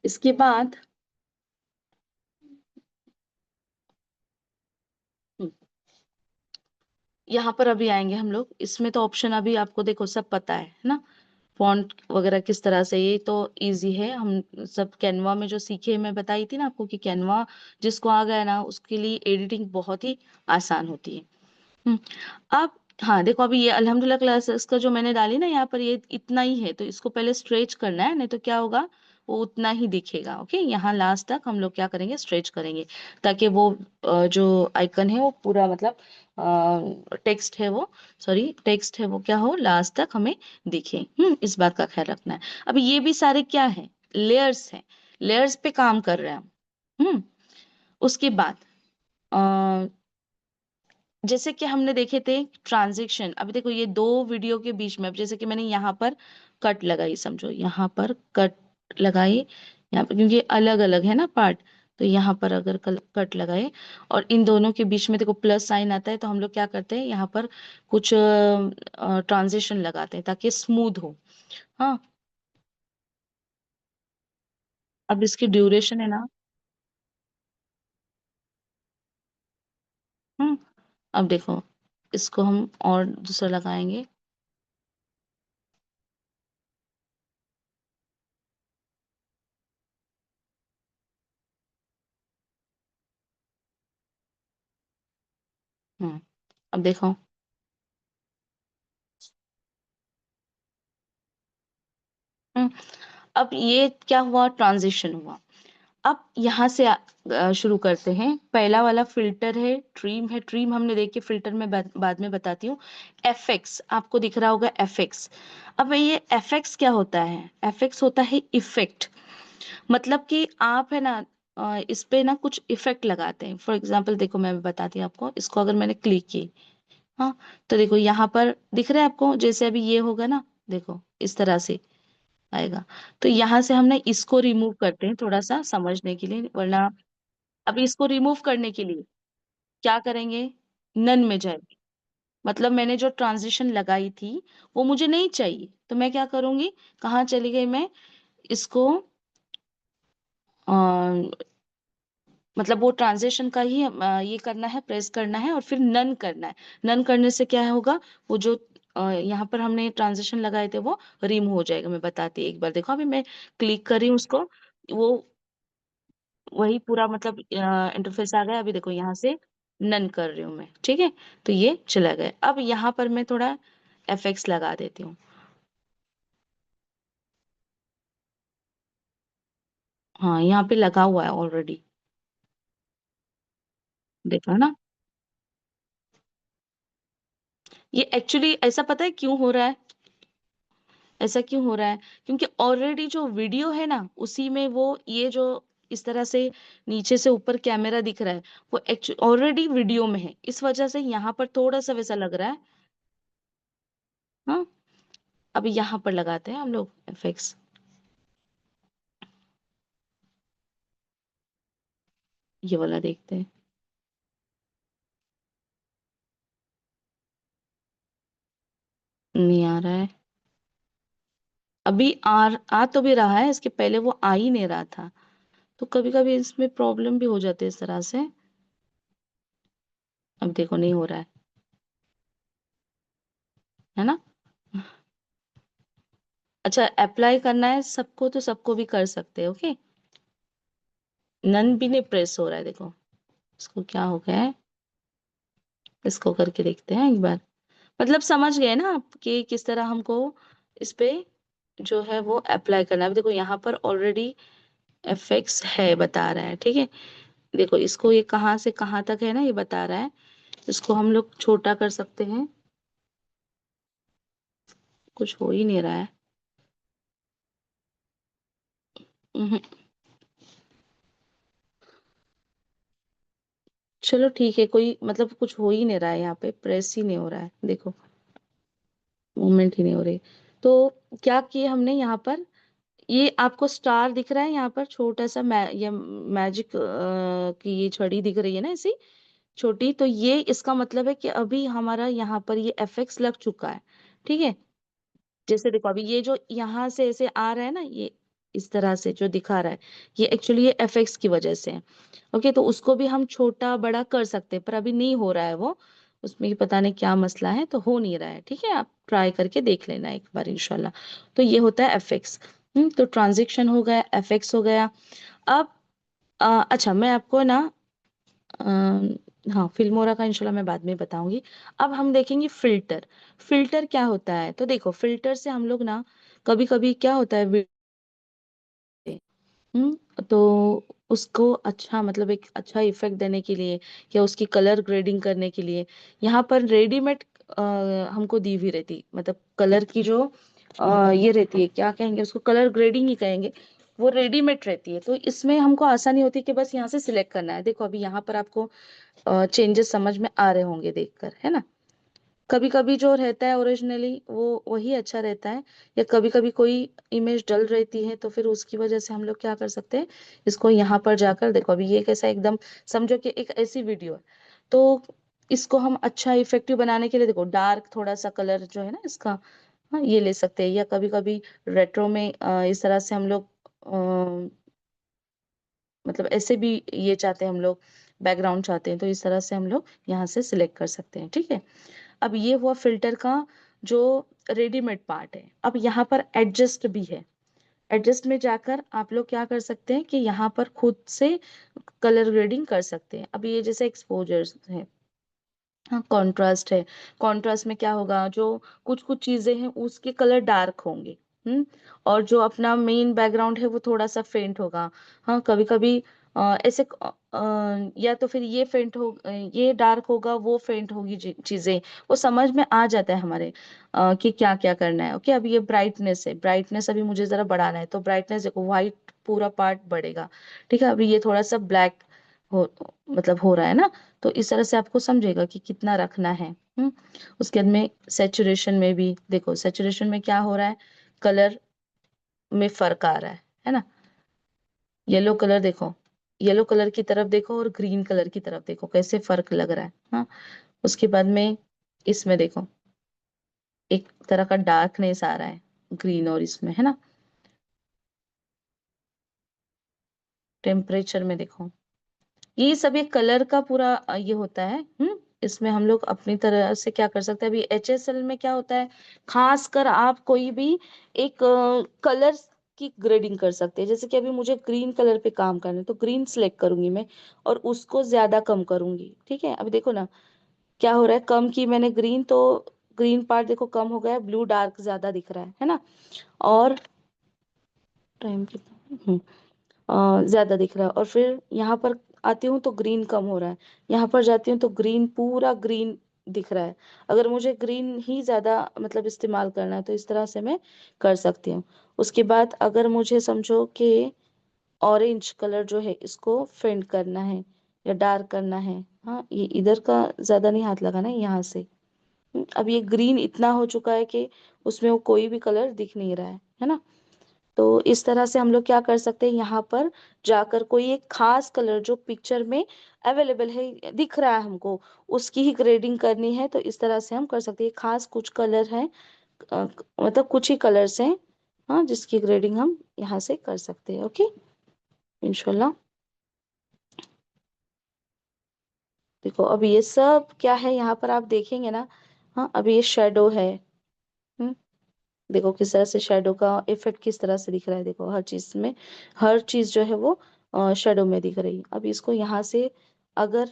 इसके बाद हम्म, यहाँ पर अभी आएंगे हम लोग। इसमें तो ऑप्शन अभी आपको देखो सब पता है ना, फॉन्ट वगैरह किस तरह से, ये तो इजी है। हम सब कैनवा में जो सीखे, मैं बताई थी ना आपको कि कैनवा जिसको आ गया ना, उसके लिए एडिटिंग बहुत ही आसान होती है। हम्म, अब हाँ देखो, अभी ये अल्हम्दुलिल्लाह क्लासेस का जो मैंने डाली ना, यहाँ पर ये इतना ही है, तो इसको पहले स्ट्रेच करना है, नहीं तो क्या होगा, वो उतना ही दिखेगा। ओके, यहाँ लास्ट तक हम लोग क्या करेंगे, स्ट्रेच करेंगे, ताकि वो जो आइकन है वो पूरा, मतलब टेक्स्ट है वो, सॉरी टेक्स्ट है वो, क्या हो, लास्ट तक हमें दिखे। इस बात का ख्याल रखना है। अब ये भी सारे क्या है, लेयर्स हैं, लेयर्स पे काम कर रहे हैं हम। उसके बाद जैसे कि हमने देखे थे ट्रांजेक्शन, अभी देखो ये दो वीडियो के बीच में, अब जैसे कि मैंने यहाँ पर कट लगाई, समझो यहाँ पर कट लगाई, यहाँ पर क्योंकि अलग अलग है ना पार्ट, तो यहाँ पर अगर कट लगाए और इन दोनों के बीच में देखो प्लस साइन आता है, तो हम लोग क्या करते हैं यहाँ पर कुछ ट्रांजिशन लगाते हैं ताकि स्मूथ हो। हाँ, अब इसकी ड्यूरेशन है ना। हम्म अब देखो, इसको हम और दूसरा लगाएंगे। हम्म अब देखो। हम्म अब ये क्या हुआ, ट्रांजिशन हुआ। अब यहाँ से शुरू करते हैं। पहला वाला फिल्टर है, ट्रीम है। ट्रीम हमने देखी, फिल्टर में बाद में बताती हूँ। एफएक्स आपको दिख रहा होगा, एफएक्स। अब ये एफएक्स क्या होता है? एफएक्स होता है इफेक्ट। मतलब कि आप है ना इस पे ना कुछ इफेक्ट लगाते हैं। फॉर एग्जाम्पल देखो, मैं बताती हूँ आपको। इसको अगर मैंने क्लिक की, हाँ, तो देखो यहाँ पर दिख रहा है आपको, जैसे अभी ये होगा ना, देखो इस तरह से आएगा। तो यहाँ से हमने इसको रिमूव करते हैं थोड़ा सा समझने के लिए, वरना अभी इसको रिमूव करने के लिए क्या करेंगे, नन में जाएंगे। मतलब मैंने जो ट्रांजिशन लगाई थी वो मुझे नहीं चाहिए, तो मैं क्या करूंगी, कहाँ चली गई मैं, इसको अ, मतलब वो ट्रांजिशन का ही ये करना है, प्रेस करना है और फिर नन करना है। नन करने से क्या होगा, वो जो यहाँ पर हमने ट्रांजिशन लगाए थे वो रिमूव हो जाएगा। मैं बताती एक बार, देखो अभी मैं क्लिक कर रही हूँ उसको, वो वही पूरा मतलब इंटरफेस आ गया। अभी देखो यहाँ से नन कर रही हूँ मैं, ठीक है, तो ये चला गया। अब यहाँ पर मैं थोड़ा एफएक्स लगा देती हूँ। हाँ, यहाँ पे लगा हुआ है ऑलरेडी, देखा ना। ये एक्चुअली ऐसा पता है क्यों हो रहा है? ऐसा क्यों हो रहा है? क्योंकि ऑलरेडी जो वीडियो है ना, उसी में वो ये जो इस तरह से नीचे से ऊपर कैमरा दिख रहा है, वो एक्चुअली ऑलरेडी वीडियो में है। इस वजह से यहाँ पर थोड़ा सा वैसा लग रहा है। हाँ, अभी यहाँ पर लगाते हैं हम लोग एफएक्स। ये वाला देखते हैं। नहीं आ रहा है। अभी आ तो भी रहा है, इसके पहले वो आ ही नहीं रहा था। तो कभी कभी इसमें प्रॉब्लम भी हो जाती है इस तरह से। अब देखो नहीं हो रहा है ना। अच्छा, अप्लाई करना है सबको तो सबको भी कर सकते हैं, ओके। नन भी नहीं प्रेस हो रहा है, देखो इसको क्या हो गया है। इसको करके देखते हैं एक बार। मतलब समझ गए ना आप कि किस तरह हमको इस पे जो है वो अप्लाई करना है। अब देखो यहाँ पर ऑलरेडी एफएक्स है, बता रहा है, ठीक है। देखो इसको, ये कहाँ से कहाँ तक है ना, ये बता रहा है। इसको हम लोग छोटा कर सकते हैं। कुछ हो ही नहीं रहा है। हम्म, चलो ठीक है, कोई मतलब कुछ हो ही नहीं रहा है, यहाँ पे प्रेस ही नहीं हो रहा है, देखो मूवमेंट ही नहीं हो रही। तो क्या किए हमने यहाँ पर, ये आपको स्टार दिख रहा है यहाँ पर छोटा सा, ये मैजिक की ये छड़ी दिख रही है ना ऐसी छोटी, तो ये इसका मतलब है कि अभी हमारा यहाँ पर ये एफएक्स लग चुका है, ठीक है। जैसे देखो अभी ये जो यहाँ से ऐसे आ रहा है ना, ये इस तरह से जो दिखा रहा है, ये एक्चुअली ये एफएक्स की वजह से है। ओके, तो उसको भी हम छोटा बड़ा कर सकते हैं, पर अभी नहीं हो रहा है वो। उसमें ही पता नहीं क्या मसला है, तो हो नहीं रहा है, ठीक है। आप ट्राई करके देख लेना एक बार इंशाल्लाह। तो ये होता है एफएक्स। तो ट्रांजेक्शन हो गया, एफएक्स हो गया। अब अच्छा, मैं आपको ना हाँ, फिल्मोरा का इंशाल्लाह मैं बाद में बताऊंगी। अब हम देखेंगे फिल्टर। फिल्टर क्या होता है, तो देखो फिल्टर से हम लोग ना कभी कभी क्या होता है, तो उसको अच्छा मतलब एक अच्छा इफेक्ट देने के लिए या उसकी कलर ग्रेडिंग करने के लिए यहाँ पर रेडीमेड हमको दी हुई रहती, मतलब कलर की जो ये रहती है, क्या कहेंगे उसको, कलर ग्रेडिंग ही कहेंगे। वो रेडीमेड रहती है, तो इसमें हमको आसानी होती है कि बस यहाँ से सिलेक्ट करना है। देखो अभी यहाँ पर आपको चेंजेस समझ में आ रहे होंगे देखकर, है ना। कभी कभी जो रहता है ओरिजिनली वो वही अच्छा रहता है, या कभी कभी कोई इमेज डल रहती है तो फिर उसकी वजह से हम लोग क्या कर सकते हैं, इसको यहाँ पर जाकर देखो, अभी ये कैसा एकदम, समझो कि एक ऐसी वीडियो है, तो इसको हम अच्छा इफेक्टिव बनाने के लिए देखो डार्क थोड़ा सा कलर जो है ना इसका, हाँ ये ले सकते हैं, या कभी कभी रेट्रो में इस तरह से हम लोग मतलब ऐसे भी ये चाहते हैं हम लोग, बैकग्राउंड चाहते हैं, तो इस तरह से हम लोग यहाँ से सिलेक्ट कर सकते हैं, ठीक है। अब ये हुआ फिल्टर का जो रेडीमेड पार्ट है। अब यहाँ पर एडजस्ट भी है। एडजस्ट में जाकर आप लोग क्या कर सकते हैं कि यहाँ पर खुद से कलर ग्रेडिंग कर सकते हैं। अब ये जैसे एक्सपोजर्स है, हाँ कॉन्ट्रास्ट है, कॉन्ट्रास्ट में क्या होगा, जो कुछ कुछ चीजें हैं उसके कलर डार्क होंगे, और जो अपना मेन बैकग्राउंड है वो थोड़ा सा फेंट होगा। हाँ कभी कभी ऐसे या तो फिर ये फेंट हो, ये डार्क होगा, वो फेंट होगी चीजें, वो समझ में आ जाता है हमारे कि क्या क्या करना है। ओके, अब ये ब्राइटनेस है, ब्राइटनेस अभी मुझे जरा बढ़ाना है, तो ब्राइटनेस देखो व्हाइट पूरा पार्ट बढ़ेगा, ठीक है। अभी ये थोड़ा सा ब्लैक हो, मतलब हो रहा है ना, तो इस तरह से आपको समझेगा कि कितना रखना है। उसके बाद में सेचुरेशन में भी देखो, सेचुरेशन में क्या हो रहा है, कलर में फर्क आ रहा है ना। येलो कलर देखो, येलो कलर की तरफ देखो और ग्रीन कलर की तरफ देखो, कैसे फर्क लग रहा है। हाँ उसके बाद में इसमें देखो एक तरह का डार्कनेस आ रहा है ग्रीन और इसमें, है ना। टेम्परेचर में देखो, ये सब एक कलर का पूरा ये होता है। इसमें हम लोग अपनी तरह से क्या कर सकते हैं, अभी HSL में क्या होता है, खास कर आप कोई भी एक कलर की ग्रेडिंग कर सकते हैं। जैसे कि अभी मुझे ग्रीन कलर पे काम करना है, तो ग्रीन सेलेक्ट करूंगी मैं और उसको ज्यादा कम करूंगी, ठीक है। अभी देखो ना क्या हो रहा है, कम की मैंने ग्रीन, तो ग्रीन पार्ट देखो कम हो गया, ब्लू डार्क ज्यादा दिख रहा है ना। और टाइम कितना, ज्यादा दिख रहा है, और फिर यहाँ पर आती हूँ तो ग्रीन कम हो रहा है, यहाँ पर जाती हूँ तो ग्रीन पूरा ग्रीन दिख रहा है। अगर मुझे ग्रीन ही ज्यादा मतलब इस्तेमाल करना है तो इस तरह से मैं कर सकती हूँ। उसके बाद अगर मुझे समझो कि ऑरेंज कलर जो है इसको फेंट करना है या डार्क करना है, हाँ ये इधर का ज्यादा नहीं हाथ लगाना है, यहाँ से। अब ये ग्रीन इतना हो चुका है कि उसमें वो कोई भी कलर दिख नहीं रहा है ना। तो इस तरह से हम लोग क्या कर सकते हैं, यहाँ पर जाकर कोई एक खास कलर जो पिक्चर में अवेलेबल है, दिख रहा है हमको, उसकी ही ग्रेडिंग करनी है, तो इस तरह से हम कर सकते हैं। खास कुछ कलर हैं, मतलब कुछ ही कलर्स हैं, हाँ जिसकी ग्रेडिंग हम यहाँ से कर सकते हैं। ओके, इंशाल्लाह। देखो अब ये सब क्या है यहाँ पर आप देखेंगे ना, हाँ अब ये शेडो है। हम्म देखो किस तरह से शेडो का इफेक्ट किस तरह से दिख रहा है, देखो हर चीज में, हर चीज जो है वो शेडो में दिख रही है। अब इसको यहाँ से अगर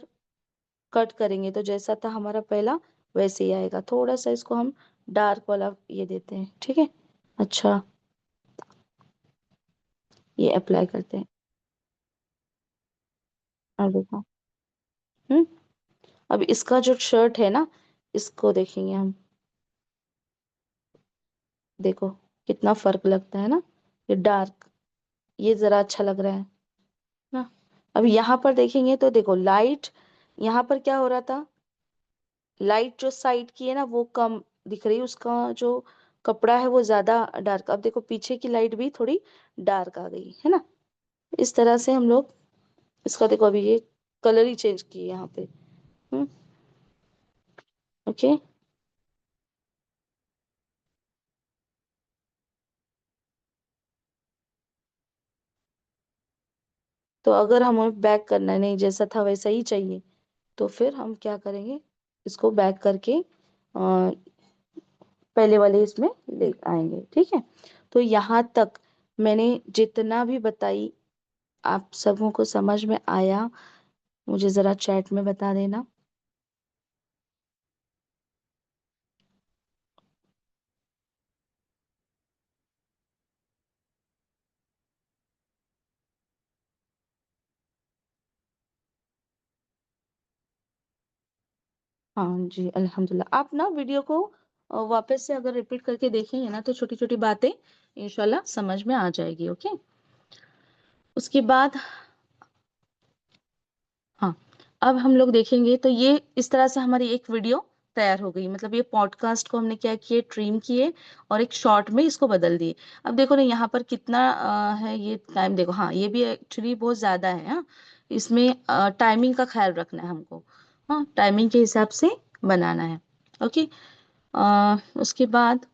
कट करेंगे तो जैसा था हमारा पहला वैसे ही आएगा। थोड़ा सा इसको हम डार्क वाला ये देते हैं, ठीक है। अच्छा, ये अप्लाई करते हैं। अब देखो, हम्म अब इसका जो शर्ट है ना, इसको देखेंगे हम, देखो कितना फर्क लगता है ना, ये डार्क, ये जरा अच्छा लग रहा है ना। अब यहाँ पर देखेंगे तो देखो लाइट, यहाँ पर क्या हो रहा था, लाइट जो साइड की है ना वो कम दिख रही है, उसका जो कपड़ा है वो ज्यादा डार्क। अब देखो पीछे की लाइट भी थोड़ी डार्क आ गई है ना। इस तरह से हम लोग इसका देखो, अभी ये कलर ही चेंज किए यहाँ पे। हम्म ओके, तो अगर हमें बैक करना है, नहीं जैसा था वैसा ही चाहिए, तो फिर हम क्या करेंगे, इसको बैक करके पहले वाले इसमें ले आएंगे, ठीक है। तो यहाँ तक मैंने जितना भी बताई, आप सबों को समझ में आया, मुझे जरा चैट में बता देना। हाँ जी अल्हम्दुलिल्लाह। आप ना वीडियो को वापस से अगर रिपीट करके देखेंगे ना तो छोटी छोटी बातें इंशाल्लाह समझ में आ जाएगी। ओके, उसके बाद, हाँ अब हम लोग देखेंगे तो ये इस तरह से हमारी एक वीडियो तैयार हो गई, मतलब ये पॉडकास्ट को हमने क्या किए, ट्रिम किए और एक शॉर्ट में इसको बदल दिए। अब देखो ना यहाँ पर कितना है ये टाइम, देखो हाँ ये भी एक्चुअली बहुत ज्यादा है। हाँ, इसमें टाइमिंग का ख्याल रखना है हमको। हाँ, टाइमिंग के हिसाब से बनाना है। ओके। उसके बाद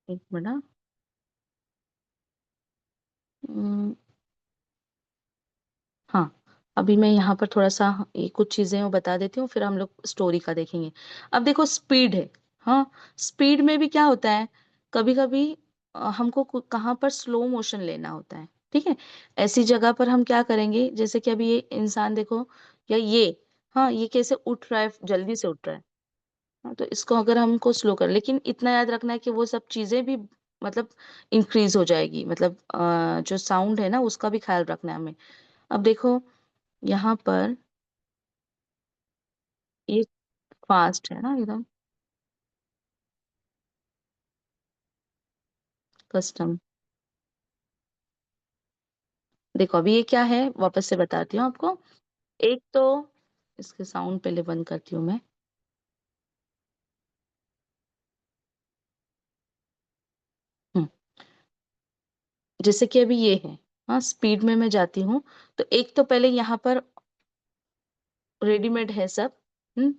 एक मिनट। अम, हाँ, अभी मैं यहाँ पर थोड़ा सा ये कुछ चीजें वो बता देती हूँ, फिर हम लोग स्टोरी का देखेंगे। अब देखो स्पीड है। हाँ, स्पीड में भी क्या होता है, कभी कभी हमको कहाँ पर स्लो मोशन लेना होता है। ठीक है, ऐसी जगह पर हम क्या करेंगे, जैसे कि अभी ये इंसान देखो, या ये, हाँ ये कैसे उठ रहा है, जल्दी से उठ रहा है। हाँ, तो इसको अगर हमको स्लो कर, लेकिन इतना याद रखना है कि वो सब चीजें भी मतलब इंक्रीज हो जाएगी, मतलब जो साउंड है ना उसका भी ख्याल रखना है हमें। अब देखो यहाँ पर ये फास्ट है ना एकदम, कस्टम। देखो अभी ये क्या है, वापस से बताती हूँ आपको। एक तो इसके साउंड पहले बंद करती हूँ मैं। हम्म, जैसे कि अभी ये है, हाँ स्पीड में मैं जाती हूँ, तो एक तो पहले यहाँ पर रेडीमेड है सब। हम्म,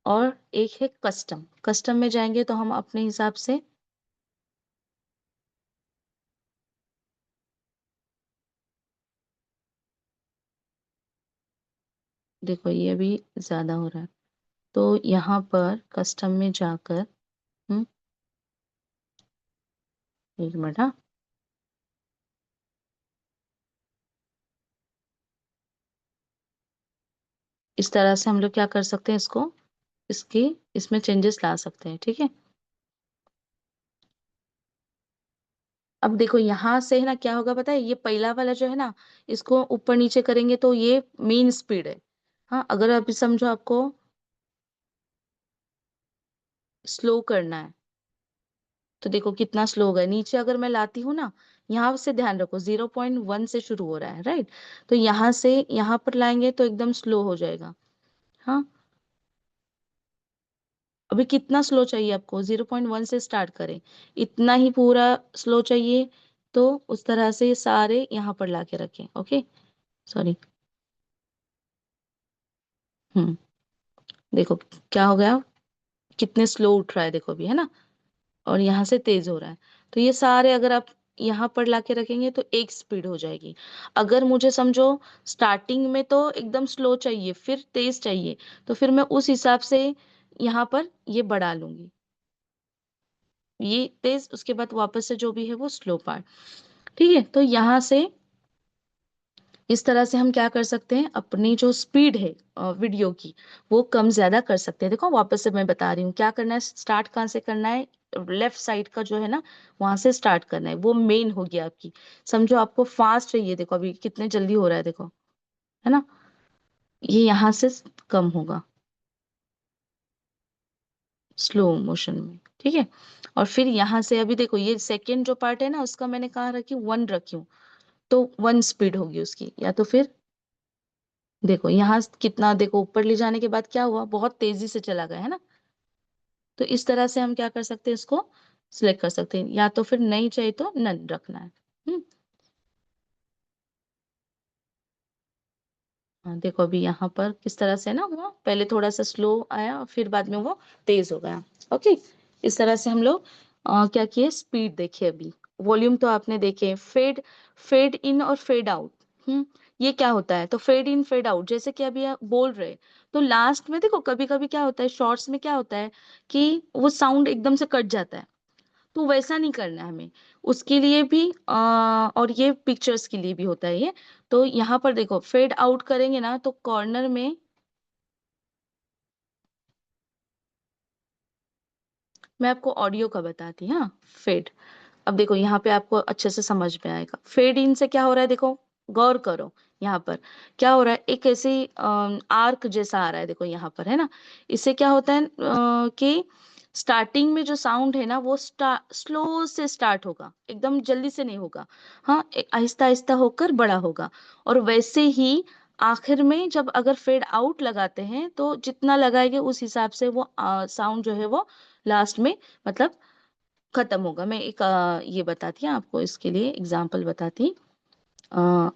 और एक है कस्टम। कस्टम में जाएंगे तो हम अपने हिसाब से, देखो ये अभी ज्यादा हो रहा है, तो यहाँ पर कस्टम में जाकर, हम्म, एक मिनट। हाँ, इस तरह से हम लोग क्या कर सकते हैं, इसको, इसकी, इसमें चेंजेस ला सकते हैं। ठीक है, अब देखो यहाँ से है ना क्या होगा पता है, ये पहला वाला जो है ना, इसको ऊपर नीचे करेंगे तो ये मेन स्पीड है। हाँ, अगर अभी समझो आपको स्लो करना है, तो देखो कितना स्लो होगा। नीचे अगर मैं लाती हूँ ना, यहाँ से ध्यान रखो 0.1 से शुरू हो रहा है, राइट। तो यहाँ से यहाँ पर लाएंगे तो एकदम स्लो हो जाएगा। हाँ, अभी कितना स्लो चाहिए आपको, 0.1 से स्टार्ट करें, इतना ही पूरा स्लो चाहिए। तो उस तरह से सारे यहाँ पर लाके रखें। Okay, sorry. हम्म, देखो क्या हो गया, कितने स्लो उठ रहा है देखो अभी, है ना, और यहाँ से तेज हो रहा है। तो ये सारे अगर आप यहाँ पर लाके रखेंगे तो एक स्पीड हो जाएगी। अगर मुझे समझो स्टार्टिंग में तो एकदम स्लो चाहिए, फिर तेज चाहिए, तो फिर मैं उस हिसाब से यहाँ पर ये बढ़ा लूंगी, ये तेज, उसके बाद वापस से जो भी है वो स्लो पार्ट। ठीक है, तो यहाँ से इस तरह से हम क्या कर सकते हैं, अपनी जो स्पीड है वीडियो की, वो कम ज्यादा कर सकते हैं। देखो वापस से मैं बता रही हूँ क्या करना है, स्टार्ट कहाँ से करना है, लेफ्ट साइड का जो है ना, वहां से स्टार्ट करना है, वो मेन हो गया आपकी। समझो आपको फास्ट चाहिए, देखो अभी कितने जल्दी हो रहा है देखो, है ना, ये यहाँ से कम होगा स्लो मोशन में। ठीक है, और फिर यहाँ से अभी देखो ये सेकेंड जो पार्ट है ना, उसका मैंने कहाँ रखी, 1 रखी हूँ, तो 1 स्पीड होगी उसकी। या तो फिर देखो यहाँ कितना, देखो ऊपर ले जाने के बाद क्या हुआ, बहुत तेजी से चला गया, है ना। तो इस तरह से हम क्या कर सकते हैं, इसको सिलेक्ट कर सकते हैं, या तो फिर नहीं चाहिए तो नन रखना है। हम्म, हाँ देखो अभी यहाँ पर किस तरह से ना हुआ, पहले थोड़ा सा स्लो आया और फिर बाद में वो तेज हो गया। ओके, इस तरह से हम लोग क्या किए, स्पीड देखिए अभी, वॉल्यूम तो आपने देखे, फेड, फेड इन और फेड आउट। हम्म, ये क्या होता है, तो फेड इन फेड आउट, जैसे कि अभी आप बोल रहे, तो लास्ट में देखो कभी कभी क्या होता है, शॉर्ट्स में क्या होता है कि वो साउंड एकदम से कट जाता है, तो वैसा नहीं करना है हमें। उसके लिए भी और ये पिक्चर्स के लिए भी होता है ये। तो यहाँ पर देखो फेड आउट करेंगे ना, तो कॉर्नर में मैं आपको ऑडियो का बताती हूँ। हाँ, फेड, अब देखो यहाँ पे आपको अच्छे से समझ में आएगा, फेड इन से क्या हो रहा है देखो, गौर करो यहाँ पर क्या हो रहा है, एक ऐसी आर्क जैसा आ रहा है देखो यहाँ पर, है ना। इससे क्या होता है कि स्टार्टिंग में जो साउंड है ना वो स्लो से स्टार्ट होगा, एकदम जल्दी से नहीं होगा। हाँ, आहिस्ता आहिस्ता होकर बड़ा होगा। और वैसे ही आखिर में जब अगर फेड आउट लगाते हैं तो जितना लगाएंगे उस हिसाब से वो साउंड जो है वो लास्ट में मतलब खत्म होगा। मैं एक ये बताती हूँ आपको, इसके लिए एग्जांपल बताती। अ,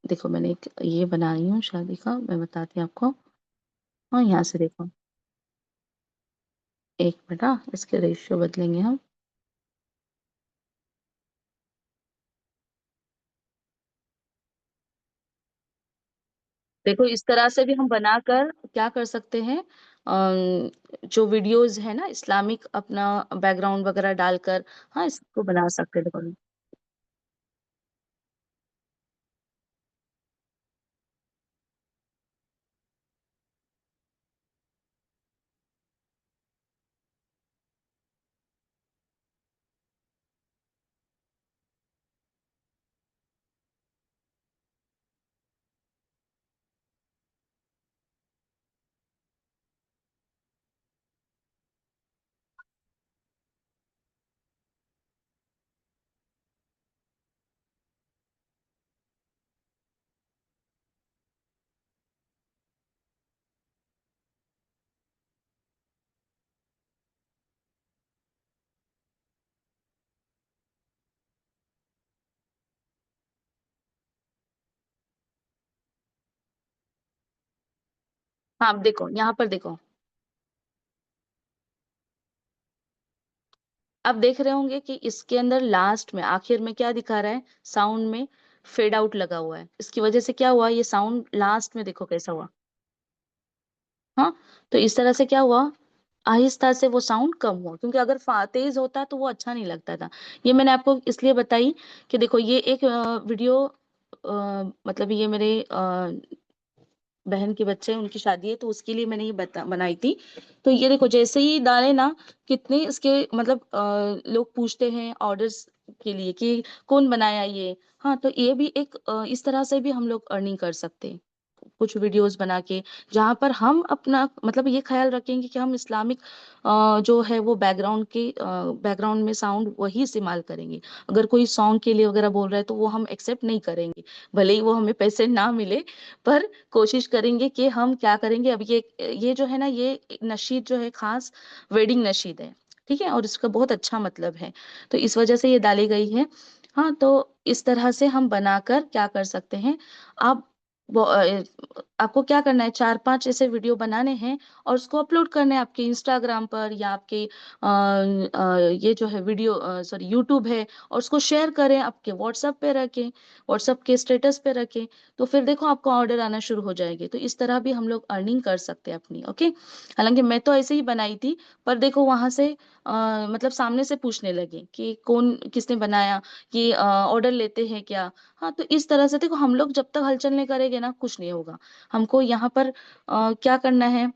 देखो मैंने एक ये बना रही हूँ शादी का, मैं बताती हूँ आपको। हाँ, यहाँ से देखो, एक मिनट, इसके रेशियो बदलेंगे हम। देखो इस तरह से भी हम बनाकर क्या कर सकते हैं, जो वीडियोस है ना इस्लामिक, अपना बैकग्राउंड वगैरह डालकर, हाँ इसको बना सकते हैं, देखो। हाँ, अब देखो यहाँ पर देखो, अब देख रहे होंगे कि इसके अंदर लास्ट में आखिर में क्या दिखा रहा है, साउंड में फेड आउट लगा हुआ है। इसकी वजह से क्या हुआ, ये साउंड लास्ट में देखो कैसा हुआ। हाँ, तो इस तरह से क्या हुआ, आहिस्ता से वो साउंड कम हुआ, क्योंकि अगर तेज होता तो वो अच्छा नहीं लगता था। ये मैंने आपको इसलिए बताई कि देखो ये एक वीडियो, मतलब ये मेरे बहन के बच्चे हैं, उनकी शादी है, तो उसके लिए मैंने ये बनाई थी। तो ये देखो जैसे ही डाले ना, कितने इसके मतलब लोग पूछते हैं ऑर्डर्स के लिए कि कौन बनाया ये। हाँ, तो ये भी एक इस तरह से भी हम लोग अर्निंग कर सकते हैं, कुछ वीडियोस बना के, जहां पर हम अपना मतलब ये ख्याल रखेंगे कि हम इस्लामिक जो है वो बैकग्राउंड में साउंड वही इस्तेमाल करेंगे। अगर कोई सॉन्ग के लिए वगैरह बोल रहा है तो वो हम एक्सेप्ट नहीं करेंगे, भले ही वो हमें पैसे ना मिले। पर कोशिश करेंगे कि हम क्या करेंगे, अब ये जो है ना, ये नशीद जो है खास वेडिंग नशीद है, ठीक है, और इसका बहुत अच्छा मतलब है, तो इस वजह से ये डाली गई है। हाँ, तो इस तरह से हम बनाकर क्या कर सकते हैं, आप आपको क्या करना है, 4-5 ऐसे वीडियो बनाने हैं और उसको अपलोड करने हैं आपके इंस्टाग्राम पर या आपके ये जो है वीडियो सॉरी यूट्यूब है, और उसको शेयर करें, आपके व्हाट्सएप पे रखें, व्हाट्सएप के स्टेटस पे रखें। तो फिर देखो आपको ऑर्डर आना शुरू हो जाएंगे। तो इस तरह भी हम लोग अर्निंग कर सकते हैं अपनी, ओके। हालांकि मैं तो ऐसे ही बनाई थी, पर देखो वहां से मतलब सामने से पूछने लगे कि कौन किसने बनाया, कि ऑर्डर लेते हैं क्या। हाँ, तो इस तरह से देखो हम लोग जब तक हलचल नहीं करेंगे ना, कुछ नहीं होगा। हमको यहाँ पर क्या करना है,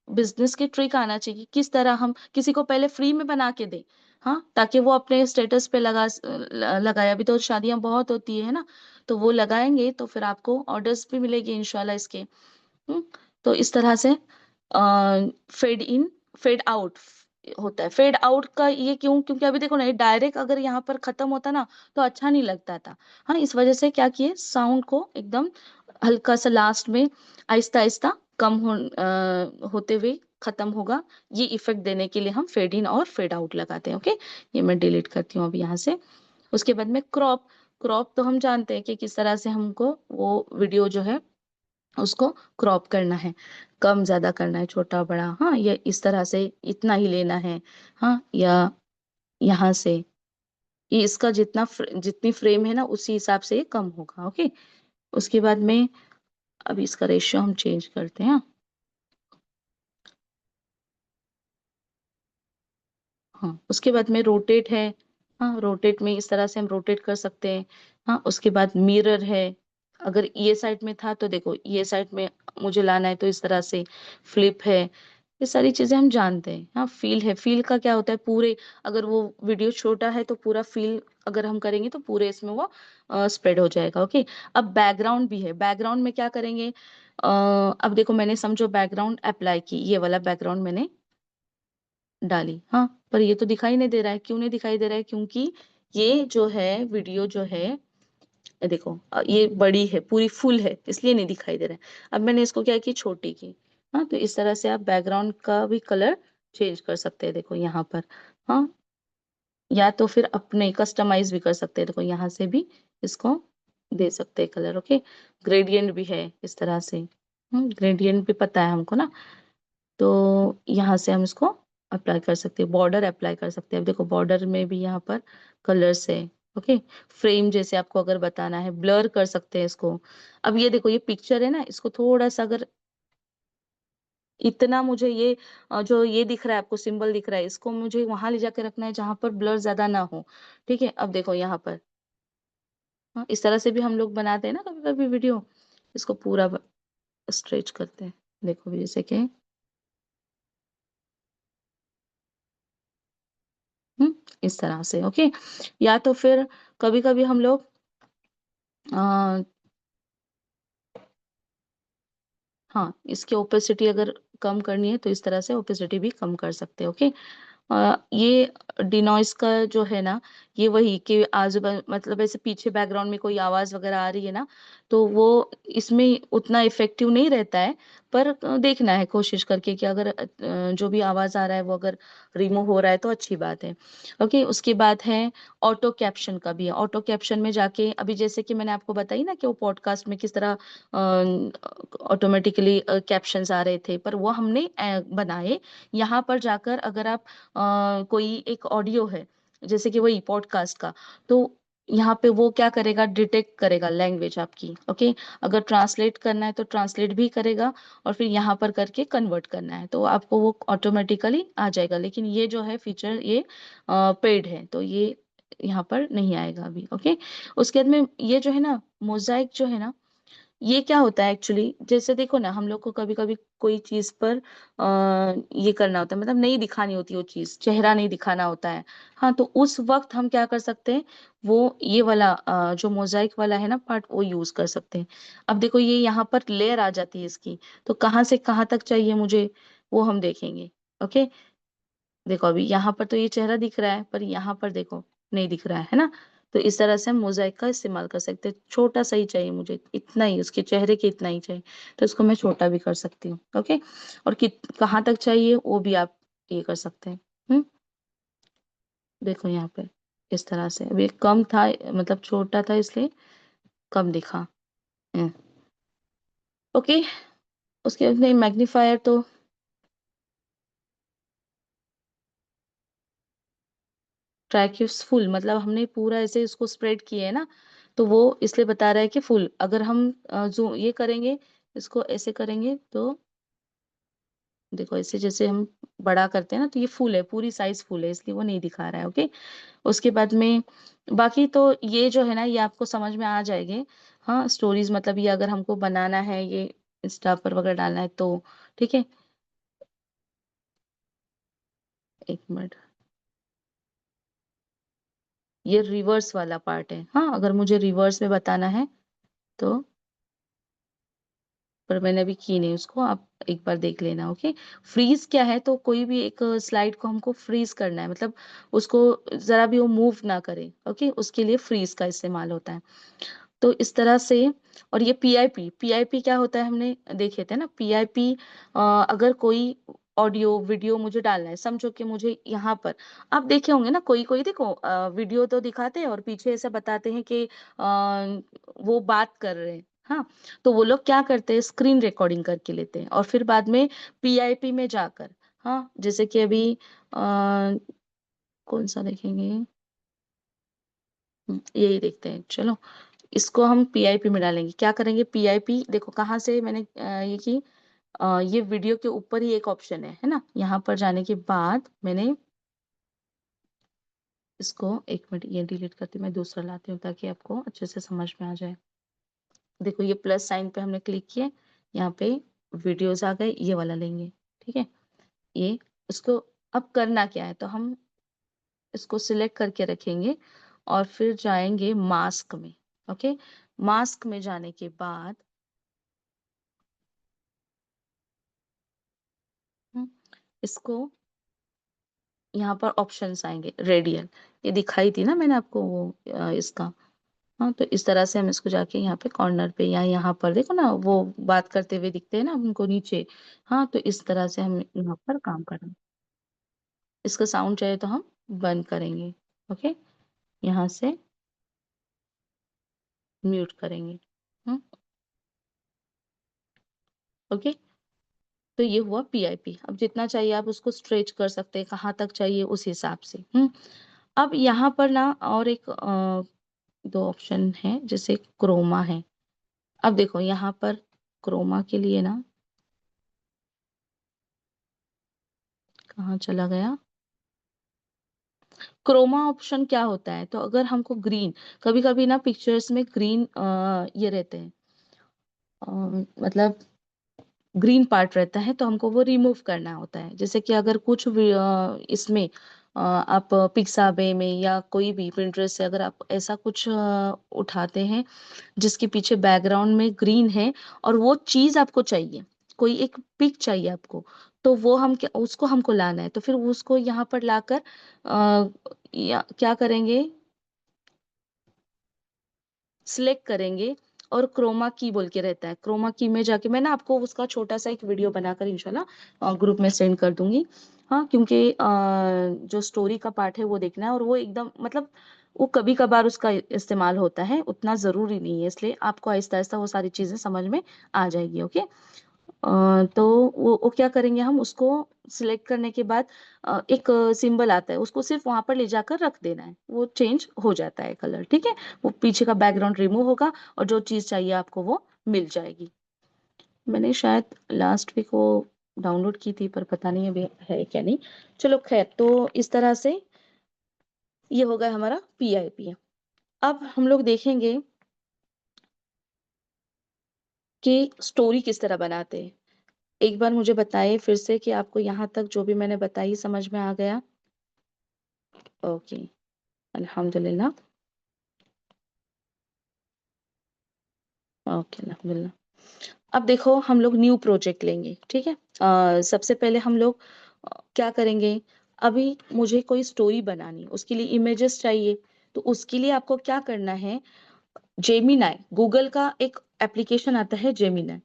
बिजनेस की ट्रिक आना चाहिए, किस तरह हम किसी को पहले फ्री में बना के दें। हाँ, ताकि वो अपने स्टेटस पे लगाए, अभी तो शादियां बहुत होती है ना, तो वो लगाएंगे तो फिर आपको ऑर्डर्स भी मिलेगी इंशाल्लाह इसके। हम्म, तो इस तरह से फेड इन फेड आउट होता है। फेड आउट का ये क्यों, क्योंकि अभी देखो ना, ये डायरेक्ट अगर यहाँ पर खत्म होता ना तो अच्छा नहीं लगता था। हाँ, इस वजह से क्या किए, साउंड को एकदम हल्का सा लास्ट में आहिस्ता आहिस्ता कम होते हुए खत्म होगा। ये इफेक्ट देने के लिए हम फेड इन और फेड आउट लगाते हैं, ओके। ये मैं डिलीट करती हूँ अभी यहाँ से। उसके बाद में क्रॉप, क्रॉप तो हम जानते हैं कि किस तरह से हमको वो वीडियो जो है उसको क्रॉप करना है, कम ज्यादा करना है, छोटा बड़ा, हाँ, ये इस तरह से इतना ही लेना है। हाँ, या यहाँ से ये इसका जितनी फ्रेम है ना उसी हिसाब से ये कम होगा, ओके। उसके बाद में अब इसका रेशियो हम चेंज करते हैं। हाँ, उसके बाद में रोटेट है। हाँ, रोटेट में इस तरह से हम रोटेट कर सकते हैं। हाँ, उसके बाद मिरर है, अगर ये साइड में था तो देखो ये साइड में मुझे लाना है तो इस तरह से फ्लिप है। ये सारी चीजें हम जानते हैं। हाँ, फील है, फील का क्या होता है, पूरे अगर वो वीडियो छोटा है तो पूरा फील अगर हम करेंगे तो पूरे इसमें वो स्प्रेड हो जाएगा, ओके। अब बैकग्राउंड भी है, बैकग्राउंड में क्या करेंगे, अब देखो मैंने समझो बैकग्राउंड अप्लाई की, ये वाला बैकग्राउंड मैंने डाली, हाँ, पर ये तो दिखाई नहीं दे रहा है। क्यों नहीं दिखाई दे रहा है? क्योंकि ये जो है वीडियो जो है, ये देखो ये बड़ी है, पूरी फुल है, इसलिए नहीं दिखाई दे रहा है। अब मैंने इसको क्या की, छोटी की। हाँ, तो इस तरह से आप बैकग्राउंड का भी कलर चेंज कर सकते हैं, देखो यहाँ पर। हाँ, या तो फिर अपने कस्टमाइज भी कर सकते हैं, देखो यहाँ से भी इसको दे सकते हैं कलर। ओके, ग्रेडियंट भी है इस तरह से। ग्रेडियंट भी पता है हमको ना, तो यहाँ से हम इसको अप्लाई कर सकते हैं, बॉर्डर अप्लाई कर सकते हैं। अब देखो बॉर्डर में भी यहाँ पर कलर्स है। ओके, फ्रेम जैसे आपको अगर बताना है, ब्लर कर सकते हैं इसको। अब ये देखो, ये पिक्चर है ना, इसको थोड़ा सा अगर इतना मुझे ये जो ये दिख रहा है आपको, सिंबल दिख रहा है, इसको मुझे वहां ले जाकर रखना है जहां पर ब्लर ज्यादा ना हो। ठीक है, अब देखो यहाँ पर, हाँ, इस तरह से भी हम लोग बनाते हैं ना कभी कभी वीडियो। इसको पूरा स्ट्रेच करते हैं, देखो भी जैसे कि हम्म इस तरह से। ओके, या तो फिर कभी कभी हम लोग आ, हाँ, इसकी ओपेसिटी अगर कम करनी है तो इस तरह से ओपेसिटी भी कम कर सकते हैं। ओके, ये डिनॉइस का जो है ना, ये वही कि आजू मतलब ऐसे पीछे बैकग्राउंड में कोई आवाज वगैरह आ रही है ना, तो वो इसमें उतना इफेक्टिव नहीं रहता है। पर देखना है कोशिश करके कि अगर जो भी आवाज आ रहा है वो अगर रिमूव हो रहा है तो अच्छी बात है। ओके, उसके बाद है ऑटो कैप्शन का भी है। ऑटो कैप्शन में जाके अभी जैसे कि मैंने आपको बताई ना कि वो पॉडकास्ट में किस तरह ऑटोमेटिकली कैप्शंस आ रहे थे, पर वो हमने बनाए। यहाँ पर जाकर अगर आप कोई एक ऑडियो है, जैसे कि वही पॉडकास्ट का, तो यहाँ पे वो क्या करेगा, डिटेक्ट करेगा लैंग्वेज आपकी। ओके, अगर ट्रांसलेट करना है तो ट्रांसलेट भी करेगा, और फिर यहाँ पर करके कन्वर्ट करना है तो आपको वो ऑटोमेटिकली आ जाएगा। लेकिन ये जो है फीचर, ये पेड है, तो ये यहाँ पर नहीं आएगा अभी। ओके, उसके बाद में ये जो है ना, मोजाइक जो है ना, ये क्या होता है एक्चुअली, जैसे देखो ना, हम लोग को कभी कभी कोई चीज पर ये करना होता है, मतलब नहीं दिखानी होती वो चीज, चेहरा नहीं दिखाना होता है। हाँ, तो उस वक्त हम क्या कर सकते हैं, वो ये वाला जो मोजाइक वाला है ना पार्ट, वो यूज कर सकते हैं। अब देखो ये यहाँ पर लेयर आ जाती है इसकी, तो कहाँ से कहाँ तक चाहिए मुझे, वो हम देखेंगे। ओके, देखो अभी यहाँ पर तो ये चेहरा दिख रहा है, पर यहाँ पर देखो नहीं दिख रहा है ना। तो इस तरह से हम मोजाइक का इस्तेमाल कर सकते हैं। छोटा सा ही चाहिए मुझे, इतना ही, उसके चेहरे के इतना ही चाहिए, तो इसको मैं छोटा भी कर सकती हूँ। ओके, और कहाँ तक चाहिए वो भी आप ये कर सकते हैं। देखो यहाँ पे इस तरह से, अभी कम था, मतलब छोटा था इसलिए कम दिखा। हम्म, ओके, उसके बाद मैग्नीफायर तो ट्रैक इज फुल, मतलब हमने पूरा ऐसे इसको स्प्रेड किया है ना, तो वो इसलिए बता रहा है कि फुल। अगर हम जो ये करेंगे, इसको ऐसे करेंगे तो देखो ऐसे जैसे हम बड़ा करते हैं ना, तो ये फुल है, पूरी साइज फुल है, इसलिए वो नहीं दिखा रहा है। ओके, उसके बाद में बाकी तो ये जो है ना, ये आपको समझ में आ जाएंगे। हाँ, स्टोरीज मतलब ये अगर हमको बनाना है, ये इंस्टा पर वगैरह डालना है तो ठीक है। एक मिनट, ये रिवर्स वाला पार्ट है। हाँ, अगर मुझे रिवर्स में बताना है तो, पर मैंने अभी की नहीं उसको, आप एक बार देख लेना। ओके, फ्रीज क्या है, तो कोई भी एक स्लाइड को हमको फ्रीज करना है, मतलब उसको जरा भी वो मूव ना करे। ओके, उसके लिए फ्रीज का इस्तेमाल होता है। तो इस तरह से। और ये पीआईपी, पीआईपी क्या होता है, हमने देखे थे ना पीआईपी। अगर कोई ऑडियो वीडियो मुझे डालना है, समझो कि मुझे यहाँ पर, आप देखे होंगे ना, कोई कोई देखो वीडियो तो दिखाते हैं और पीछे ऐसा बताते हैं कि वो बात कर रहे हैं। हाँ, तो वो लोग क्या करते हैं, स्क्रीन रिकॉर्डिंग करके लेते हैं और फिर बाद में पीआईपी में जाकर, हाँ, जैसे कि अभी कौन सा देखेंगे, यही देखते हैं, चलो। इसको हम पीआईपी में डालेंगे, क्या करेंगे, पीआईपी देखो कहाँ से मैंने ये की, ये वीडियो के ऊपर ही एक ऑप्शन है ना, यहाँ पर जाने के बाद मैंने इसको, एक मिनट ये डिलीट करती मैं दूसरा लाती हूँ ताकि आपको अच्छे से समझ में आ जाए। देखो ये प्लस साइन पे हमने क्लिक किया, यहाँ पे वीडियोस आ गए, ये वाला लेंगे। ठीक है, ये इसको अब करना क्या है, तो हम इसको सिलेक्ट करके रखेंगे और फिर जाएंगे मास्क में। ओके, मास्क में जाने के बाद हम्म, इसको यहाँ पर ऑप्शंस आएंगे रेडियल, ये दिखाई थी ना मैंने आपको वो इसका। हाँ, तो इस तरह से हम इसको जाके यहाँ पे कॉर्नर पे या यहाँ पर देखो ना, वो बात करते हुए दिखते हैं ना उनको नीचे। हाँ, तो इस तरह से हम यहाँ पर काम करें। इसका साउंड चाहिए तो हम बंद करेंगे। ओके, यहाँ से म्यूट करेंगे। हम्म, ओके। तो ये हुआ पीआईपी। अब जितना चाहिए आप उसको स्ट्रेच कर सकते हैं, कहाँ तक चाहिए उस हिसाब से। अब यहाँ पर ना और एक दो ऑप्शन है, जैसे क्रोमा है। अब देखो यहाँ पर क्रोमा के लिए ना, कहाँ चला गया क्रोमा ऑप्शन? क्या होता है, तो अगर हमको ग्रीन, कभी कभी ना पिक्चर्स में ग्रीन ये रहते हैं, मतलब ग्रीन पार्ट रहता है, तो हमको वो रिमूव करना होता है। जैसे कि अगर कुछ भी, इसमें आप पिक्साबे में या कोई भी पिंटरेस्ट से अगर आप ऐसा कुछ उठाते हैं जिसके पीछे बैकग्राउंड में ग्रीन है, और वो चीज आपको चाहिए, कोई एक पिक चाहिए आपको, तो वो हम क्या, उसको हमको लाना है, तो फिर उसको यहाँ पर लाकर या क्या करेंगे, सिलेक्ट करेंगे, और क्रोमा की बोल के रहता है, क्रोमा की में जाके मैं ना आपको उसका छोटा सा एक वीडियो बनाकर इंशाल्लाह ग्रुप में सेंड कर दूंगी। हाँ, क्योंकि जो स्टोरी का पार्ट है वो देखना है, और वो एकदम मतलब वो कभी कभार उसका इस्तेमाल होता है, उतना जरूरी नहीं है, इसलिए आपको आहिस्ता आहिस्ता वो सारी चीजें समझ में आ जाएगी। ओके। तो वो क्या करेंगे, हम उसको सिलेक्ट करने के बाद एक सिंबल आता है, उसको सिर्फ वहां पर ले जाकर रख देना है, वो चेंज हो जाता है कलर। ठीक है, वो पीछे का बैकग्राउंड रिमूव होगा और जो चीज चाहिए आपको वो मिल जाएगी। मैंने शायद लास्ट वीक वो डाउनलोड की थी, पर पता नहीं अभी है क्या नहीं। चलो खैर, तो इस तरह से ये होगा हमारा पीआईपी। अब हम लोग देखेंगे कि स्टोरी किस तरह बनाते हैं। एक बार मुझे बताइए फिर से कि आपको यहाँ तक जो भी मैंने बताई समझ में आ गया। ओके, अल्हम्दुलिल्लाह। ओके, अल्हम्दुलिल्लाह। अब देखो हम लोग न्यू प्रोजेक्ट लेंगे, ठीक है। सबसे पहले हम लोग क्या करेंगे, अभी मुझे कोई स्टोरी बनानी, उसके लिए इमेजेस चाहिए। तो उसके लिए आपको क्या करना है, जेमिनाई, गूगल का एक एप्लीकेशन आता है जेमिनाई।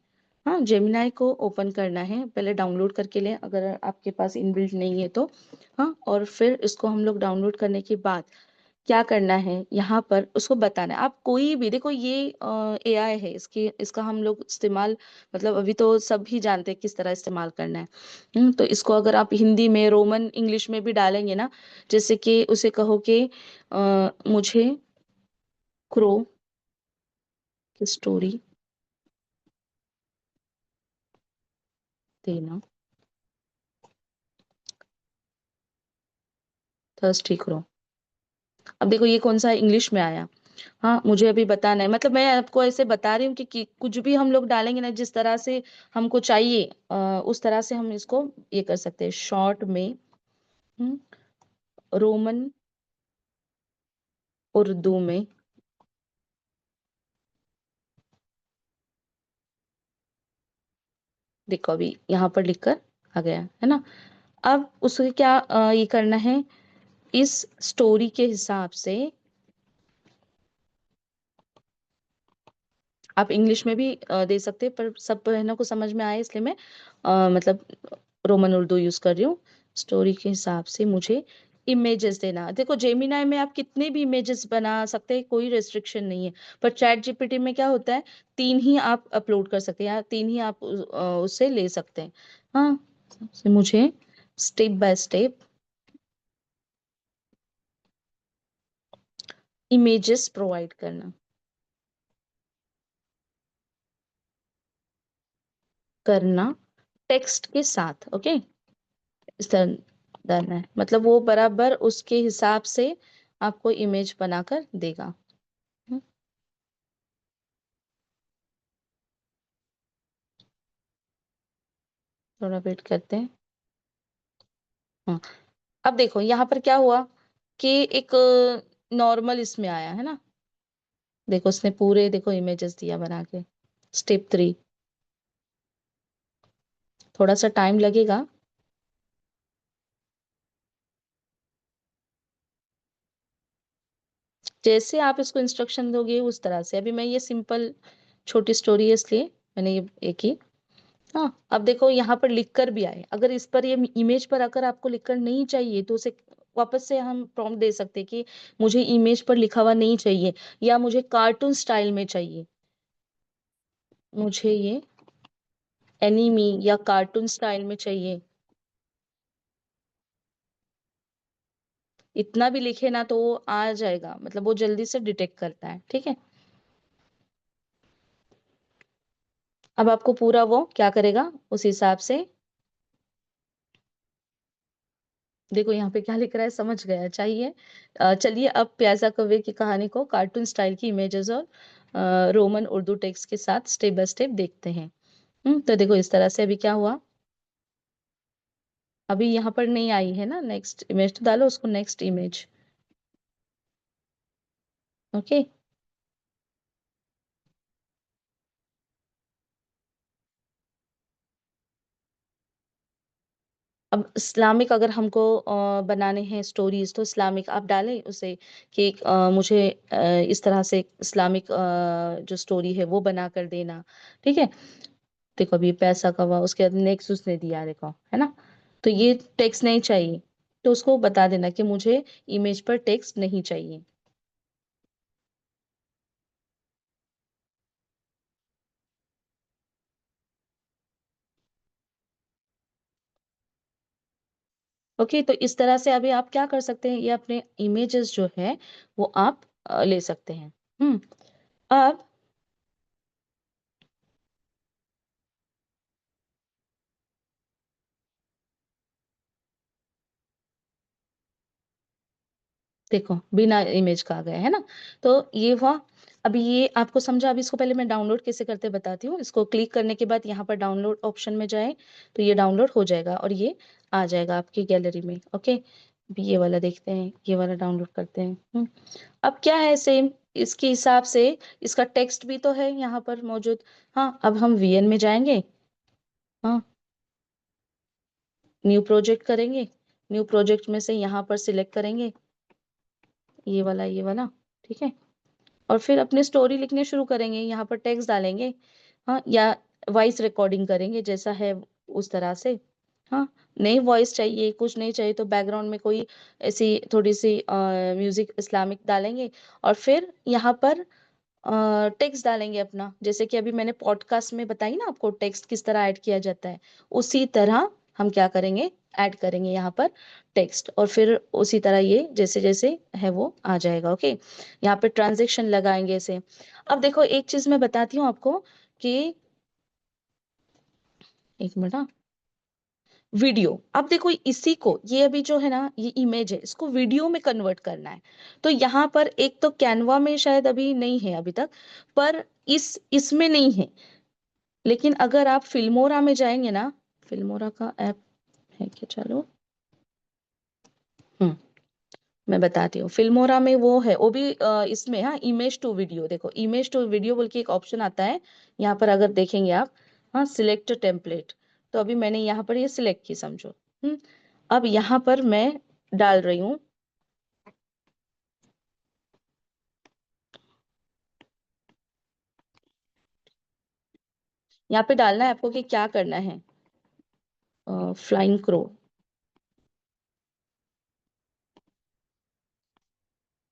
हाँ, जेमिनाई को ओपन करना है, पहले डाउनलोड करके लें अगर आपके पास इनबिल्ट नहीं है तो। हाँ, और फिर इसको हम लोग डाउनलोड करने के बाद क्या करना है, यहाँ पर उसको बताना है। आप कोई भी देखो, ये एआई है, इसकी इसका हम लोग इस्तेमाल, मतलब अभी तो सब ही जानते हैं किस तरह इस्तेमाल करना है। तो इसको अगर आप हिंदी में, रोमन इंग्लिश में भी डालेंगे ना, जैसे कि उसे कहो कि मुझे क्रो की स्टोरी देना, थर्स्टी क्रो। अब देखो ये कौन सा इंग्लिश में आया। हाँ, मुझे अभी बताना है, मतलब मैं आपको ऐसे बता रही हूँ कि कुछ भी हम लोग डालेंगे ना, जिस तरह से हमको चाहिए उस तरह से हम इसको ये कर सकते हैं शॉर्ट में। हम्म, रोमन उर्दू में। देखो अभी यहाँ पर लिखकर आ गया है ना। अब उसके क्या ये करना है, इस स्टोरी के हिसाब से आप इंग्लिश में भी दे सकते हैं, पर सब बहनों को समझ में आए इसलिए मैं मतलब रोमन उर्दू यूज कर रही हूँ। स्टोरी के हिसाब से मुझे इमेजेस देना। देखो जेमिनाई में आप कितने भी इमेजेस बना सकते हैं, कोई रेस्ट्रिक्शन नहीं है। पर चैट जीपीटी में क्या होता है, तीन ही आप अपलोड कर सकते हैं या तीन ही आप उससे ले सकते हैं। हाँ, तो मुझे step by step images provide करना, करना टेक्स्ट के साथ। ओके, इस तरह करना है, मतलब वो बराबर उसके हिसाब से आपको इमेज बनाकर देगा। हम्म, थोड़ा वेट करते हैं। हाँ, अब देखो यहाँ पर क्या हुआ कि एक नॉर्मल इसमें आया है ना। देखो उसने पूरे देखो इमेजेस दिया बना के। स्टेप 3, थोड़ा सा टाइम लगेगा। जैसे आप इसको इंस्ट्रक्शन दोगे उस तरह से। अभी मैं ये सिंपल छोटी स्टोरी है इसलिए मैंने ये एक ही। हाँ, अब देखो यहाँ पर लिख कर भी आए। अगर इस पर ये इमेज पर अगर आपको लिखकर नहीं चाहिए तो उसे वापस से हम प्रॉम्प्ट दे सकते हैं कि मुझे इमेज पर लिखा हुआ नहीं चाहिए, या मुझे कार्टून स्टाइल में चाहिए, मुझे ये एनीमी या कार्टून स्टाइल में चाहिए। इतना भी लिखे ना तो वो आ जाएगा, मतलब वो जल्दी से डिटेक्ट करता है। ठीक है, अब आपको पूरा वो क्या करेगा उस हिसाब से। देखो यहाँ पे क्या लिख रहा है, समझ गया चाहिए। चलिए अब प्यासा कौवे की कहानी को कार्टून स्टाइल की इमेजेस और रोमन उर्दू टेक्स्ट के साथ स्टेप बाय स्टेप देखते हैं। तो देखो इस तरह से अभी क्या हुआ, अभी यहाँ पर नहीं आई है ना नेक्स्ट इमेज, तो डालो उसको नेक्स्ट इमेज। ओके, अब इस्लामिक अगर हमको बनाने हैं स्टोरीज तो इस्लामिक आप डालें उसे कि मुझे इस तरह से इस्लामिक जो स्टोरी है वो बना कर देना। ठीक है, देखो अभी पैसा कमा उसके बाद नेक्स्ट उसने दिया देखो, है ना। तो ये टेक्स्ट नहीं चाहिए, तो उसको बता देना कि मुझे इमेज पर टेक्स्ट नहीं चाहिए। ओके, तो इस तरह से अभी आप क्या कर सकते हैं, ये अपने इमेजेस जो है वो आप ले सकते हैं। हम्म अब देखो बिना इमेज का आ गया है ना, तो ये हुआ। अभी ये आपको समझा। अभी इसको पहले मैं डाउनलोड कैसे करते बताती हूँ। इसको क्लिक करने के बाद यहाँ पर डाउनलोड ऑप्शन में जाए तो ये डाउनलोड हो जाएगा और ये आ जाएगा आपकी गैलरी में। ओके, अभी ये वाला देखते हैं, ये वाला डाउनलोड करते हैं। अब क्या है सेम इसके हिसाब से, इसका टेक्स्ट भी तो है यहाँ पर मौजूद। हाँ, अब हम वीएन में जाएंगे। हाँ, न्यू प्रोजेक्ट करेंगे। न्यू प्रोजेक्ट में से यहाँ पर सिलेक्ट करेंगे ये वाला, ये वाला। ठीक है, और फिर अपनी स्टोरी लिखने शुरू करेंगे। यहाँ पर टेक्स्ट डालेंगे, हाँ, या वॉइस रिकॉर्डिंग करेंगे जैसा है उस तरह से। हाँ, नहीं वॉइस चाहिए, कुछ नहीं चाहिए तो बैकग्राउंड में कोई ऐसी थोड़ी सी म्यूजिक इस्लामिक डालेंगे। और फिर यहाँ पर टेक्स्ट डालेंगे अपना, जैसे कि अभी मैंने पॉडकास्ट में बताई ना आपको टेक्स्ट किस तरह ऐड किया जाता है, उसी तरह हम क्या करेंगे, ऐड करेंगे यहाँ पर टेक्स्ट। और फिर उसी तरह ये जैसे जैसे है वो आ जाएगा। ओके, यहाँ पे ट्रांजेक्शन लगाएंगे इसे। अब देखो एक चीज मैं बताती हूँ आपको कि, एक मिनट हाँ, वीडियो। अब देखो इसी को, ये अभी जो है ना ये इमेज है, इसको वीडियो में कन्वर्ट करना है। तो यहाँ पर एक तो कैनवा में शायद अभी नहीं है अभी तक, पर इसमें नहीं है। लेकिन अगर आप फिल्मोरा में जाएंगे ना, फिल्मोरा का ऐप है क्या चालू? हम्म मैं बताती हूँ, फिल्मोरा में वो है, वो भी इसमें हाँ इमेज टू वीडियो। देखो इमेज टू वीडियो बोल के एक ऑप्शन आता है यहाँ पर, अगर देखेंगे आप। हाँ, सिलेक्ट टेम्पलेट। तो अभी मैंने यहाँ पर ये सिलेक्ट की समझो। अब यहाँ पर मैं डाल रही हूँ। यहाँ पे डालना है आपको कि क्या करना है, फ्लाइंग क्रो।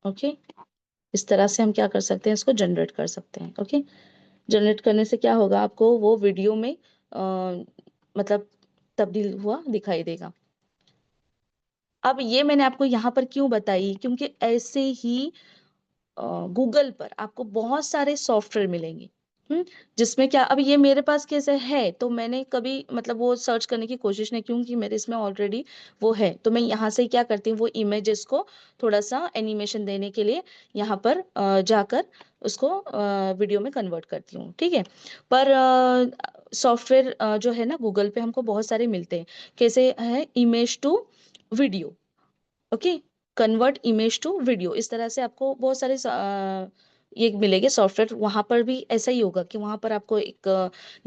ओके, इस तरह से हम क्या कर सकते हैं, इसको जनरेट कर सकते हैं। ओके, जनरेट करने से क्या होगा, आपको वो वीडियो में मतलब तब्दील हुआ दिखाई देगा। अब ये मैंने आपको यहाँ पर क्यों बताई, क्योंकि ऐसे ही गूगल पर आपको बहुत सारे सॉफ्टवेयर मिलेंगे। हम्म जिसमें क्या, अब ये मेरे पास कैसे है तो मैंने कभी मतलब वो सर्च करने की कोशिश नहीं, क्योंकि मेरे इसमें ऑलरेडी वो है। तो मैं यहाँ से क्या करती हूँ, वो इमेजेस को थोड़ा सा एनिमेशन देने के लिए यहाँ पर जाकर उसको वीडियो में कन्वर्ट करती हूँ। ठीक है, पर सॉफ्टवेयर जो है ना गूगल पे हमको बहुत सारे मिलते हैं। कैसे है, image to video. Okay, convert image to video, इस तरह से आपको बहुत सारे ये मिलेंगे सॉफ्टवेयर। वहां पर भी ऐसा ही होगा कि वहां पर आपको एक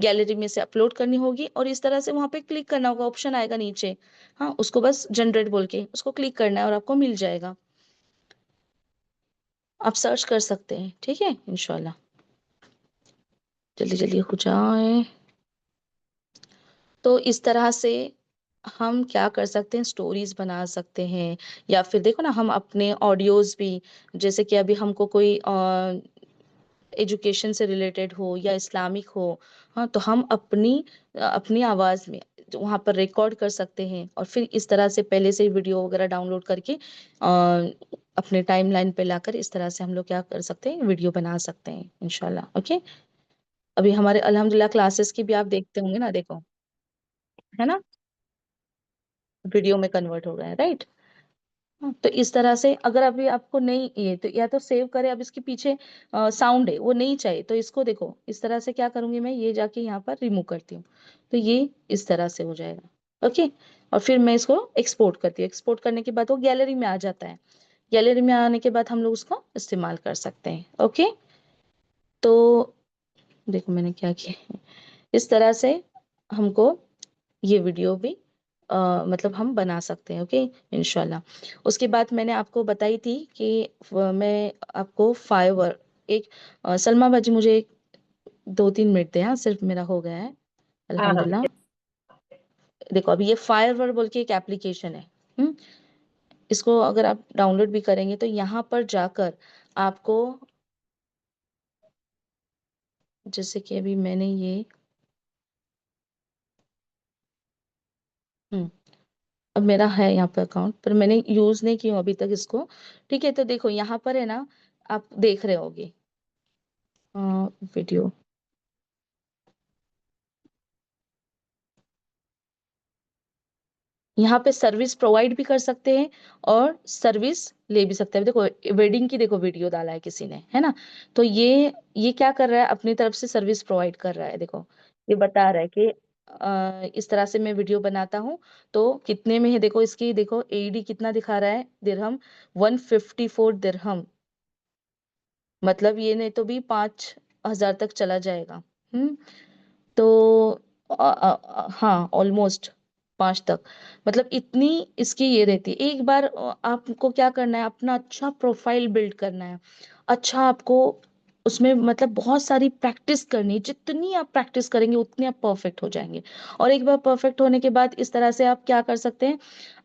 गैलरी में से अपलोड करनी होगी और इस तरह से वहां पे क्लिक करना होगा, ऑप्शन आएगा नीचे। हाँ, उसको बस जनरेट बोल के उसको क्लिक करना है और आपको मिल जाएगा। आप सर्च कर सकते हैं, ठीक है, इंशाल्लाह। जल्दी जल्दी हो जाए। तो इस तरह से हम क्या कर सकते हैं, स्टोरीज बना सकते हैं, या फिर देखो ना हम अपने ऑडियोज भी, जैसे कि अभी हमको कोई एजुकेशन से रिलेटेड हो या इस्लामिक हो, हाँ, तो हम अपनी आवाज़ में वहाँ पर रिकॉर्ड कर सकते हैं, और फिर इस तरह से पहले से ही वीडियो वगैरह डाउनलोड करके अपने टाइमलाइन पे लाकर इस तरह से हम लोग क्या कर सकते हैं, वीडियो बना सकते हैं इंशाल्लाह। ओके। अभी हमारे अल्हम्दुलिल्लाह क्लासेस की भी आप देखते होंगे ना, देखो, है ना, वीडियो में कन्वर्ट हो गए हैं, राइट। हाँ, तो इस तरह से अगर अभी आपको नहीं, ये तो या तो सेव करें, अब इसके पीछे साउंड है वो नहीं चाहिए, तो इसको देखो इस तरह से क्या करूंगी मैं, ये जाके यहाँ पर रिमूव करती हूँ, तो ये इस तरह से हो जाएगा। ओके। और फिर मैं इसको एक्सपोर्ट करती हूँ, एक्सपोर्ट करने के बाद वो गैलरी में आ जाता है। गैलरी में आने के बाद हम लोग उसको इस्तेमाल कर सकते हैं। ओके। तो देखो मैंने क्या किया, इस तरह से हमको ये वीडियो भी मतलब हम बना सकते हैं। ओके, इंशाल्लाह। उसके बाद मैंने आपको बताई थी कि मैं आपको फाइवर एक सलमा बाजी, मुझे 2-3 मिनट दें, हाँ, सिर्फ मेरा हो गया है हाँ हाँ। अल्हम्दुलिल्लाह। देखो अभी ये फाइवर बोल के एक एप्लीकेशन है। हम्म, इसको अगर आप डाउनलोड भी करेंगे तो यहाँ पर जाकर आपको, जैसे कि अभी मैंने ये, हम्म, अब मेरा है यहाँ पे अकाउंट, पर मैंने यूज नहीं किया अभी तक इसको। ठीक है, तो देखो यहाँ पर है ना, आप देख रहे होगे वीडियो, यहाँ पे सर्विस प्रोवाइड भी कर सकते हैं और सर्विस ले भी सकते हैं। देखो वेडिंग की देखो वीडियो डाला है किसी ने, है ना, तो ये क्या कर रहा है, अपनी तरफ से सर्विस प्रोवाइड कर रहा है। देखो ये बता रहा है कि इस तरह से मैं वीडियो बनाता हूँ, तो कितने में है, देखो इसकी, देखो एडी कितना दिखा रहा है, दिरहम, 154 दिरहम, मतलब ये नहीं तो भी 5,000 तक चला जाएगा। हम्म, तो हाँ, ऑलमोस्ट 5 तक, मतलब इतनी इसकी ये रहती है। एक बार आपको क्या करना है, अपना अच्छा प्रोफाइल बिल्ड करना है। अच्छा, आपको उसमें मतलब बहुत सारी प्रैक्टिस करनी है, जितनी आप प्रैक्टिस करेंगे उतनी आप परफेक्ट हो जाएंगे। और एक बार परफेक्ट होने के बाद इस तरह से आप क्या कर सकते हैं,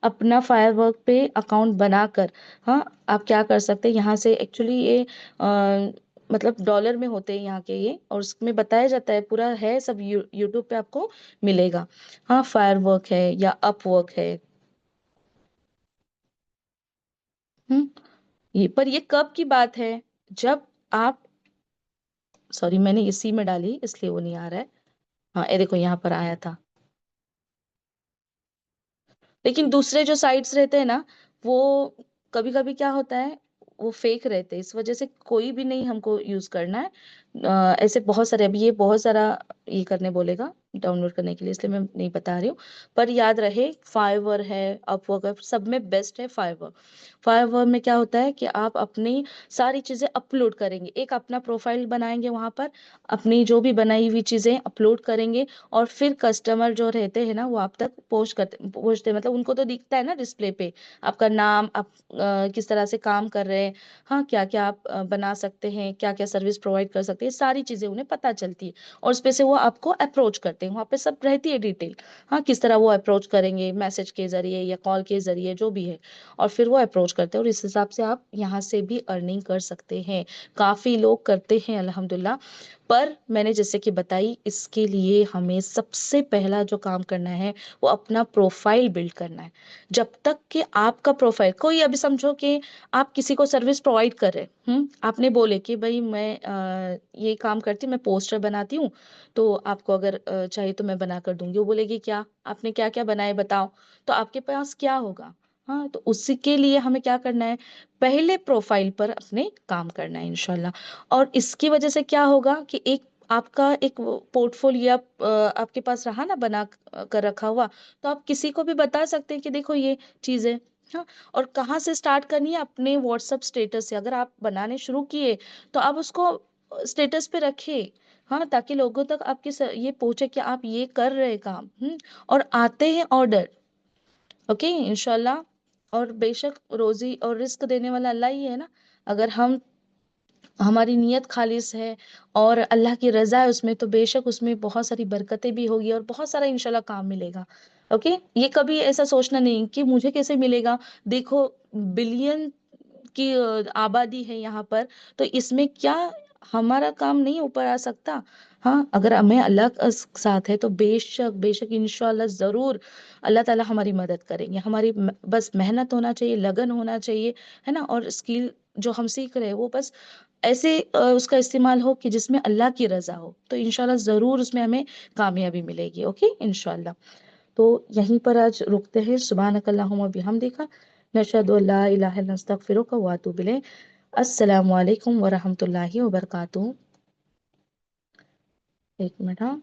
अपना फायरवर्क पे अकाउंट बनाकर, हाँ, आप क्या कर सकते हैं, यहाँ से एक्चुअली ये मतलब डॉलर में होते हैं यहाँ के ये, और उसमें बताया जाता है पूरा, है सब, यूट्यूब पे आपको मिलेगा। हाँ, फायरवर्क है या अपवर्क है। हम्म, ये पर ये कब की बात है, जब आप, सॉरी मैंने इसी में डाली इसलिए वो नहीं आ रहा है। हाँ, ये देखो यहाँ पर आया था। लेकिन दूसरे जो साइट्स रहते हैं ना, वो कभी कभी क्या होता है, वो फेक रहते हैं, इस वजह से कोई भी नहीं हमको यूज करना है। ऐसे बहुत सारे, अभी ये बहुत सारा ये करने बोलेगा डाउनलोड करने के लिए, इसलिए मैं नहीं बता रही हूँ। पर याद रहे, फाइवर है, अपवर्क है, सब में बेस्ट है फाइवर। फाइवर में क्या होता है कि आप अपनी सारी चीजें अपलोड करेंगे, एक अपना प्रोफाइल बनाएंगे वहां पर, अपनी जो भी बनाई हुई चीजें अपलोड करेंगे, और फिर कस्टमर जो रहते हैं ना, वो आप तक पहुंचते मतलब उनको तो दिखता है ना डिस्प्ले पे, आपका नाम, आप किस तरह से काम कर रहे हैं, हाँ, क्या क्या आप बना सकते हैं, क्या क्या सर्विस प्रोवाइड कर सकते हैं, सारी चीजें उन्हें पता चलती है। और उस पे से वो आपको अप्रोच करते हैं, वहाँ पे सब रहती है डिटेल, हाँ, किस तरह वो अप्रोच करेंगे, मैसेज के जरिए या कॉल के जरिए, जो भी है, और फिर वो अप्रोच करते हैं, और इस हिसाब से आप यहाँ से भी अर्निंग कर सकते हैं। काफी लोग करते हैं अल्हम्दुलिल्लाह। पर मैंने जैसे कि बताई, इसके लिए हमें सबसे पहला जो काम करना है, वो अपना प्रोफाइल बिल्ड करना है। जब तक कि आपका प्रोफाइल, कोई अभी समझो कि आप किसी को सर्विस प्रोवाइड कर रहे हैं, आपने बोले कि भाई मैं ये काम करती हूँ, मैं पोस्टर बनाती हूँ, तो आपको अगर चाहिए तो मैं बना कर दूंगी। वो बोलेगी क्या, आपने क्या क्या बनाए बताओ, तो आपके पास क्या होगा। हाँ, तो उसी के लिए हमें क्या करना है, पहले प्रोफाइल पर अपने काम करना है इंशाल्लाह। और इसकी वजह से क्या होगा कि एक आपका एक पोर्टफोलियो आपके पास रहा ना, बना कर रखा हुआ, तो आप किसी को भी बता सकते हैं कि देखो ये चीज है। हाँ, और कहाँ से स्टार्ट करनी है, अपने व्हाट्सएप स्टेटस से अगर आप बनाने शुरू किए, तो आप उसको स्टेटस पे रखिए, हाँ, ताकि लोगों तक आपकी ये पहुंचे कि आप ये कर रहे हैं काम। और आते हैं ऑर्डर, ओके, इंशाल्लाह। और बेशक रोजी और रिस्क देने वाला अल्लाह ही है ना। अगर हम हमारी नीयत खालिस है और अल्लाह की रजा है उसमें, तो बेशक उसमें बहुत सारी बरकतें भी होगी और बहुत सारा इंशाल्लाह काम मिलेगा। ओके, ये कभी ऐसा सोचना नहीं कि मुझे कैसे मिलेगा। देखो, बिलियन की आबादी है यहाँ पर, तो इसमें क्या हमारा काम नहीं ऊपर आ सकता? हाँ, अगर हमें अल्लाह का साथ है तो बेशक बेशक इंशाल्लाह जरूर अल्लाह ताला हमारी मदद करेंगे। हमारी बस मेहनत होना चाहिए, लगन होना चाहिए, है ना। और स्किल जो हम सीख रहे हैं वो बस ऐसे उसका इस्तेमाल हो कि जिसमें अल्लाह की रजा हो, तो इंशाल्लाह जरूर उसमें हमें कामयाबी मिलेगी। ओके, इंशाल्लाह। तो यहीं पर आज रुकते हैं। सुभानक अल्लाहुम्मा बिहम्दिका नशहदु अल्ला इलाहा इल्ला नस्तगफिरुका व अतूबु इलैक। अस्सलामु अलैकुम व रहमतुल्लाहि व बरकातुहू। एक मिनट, हाँ।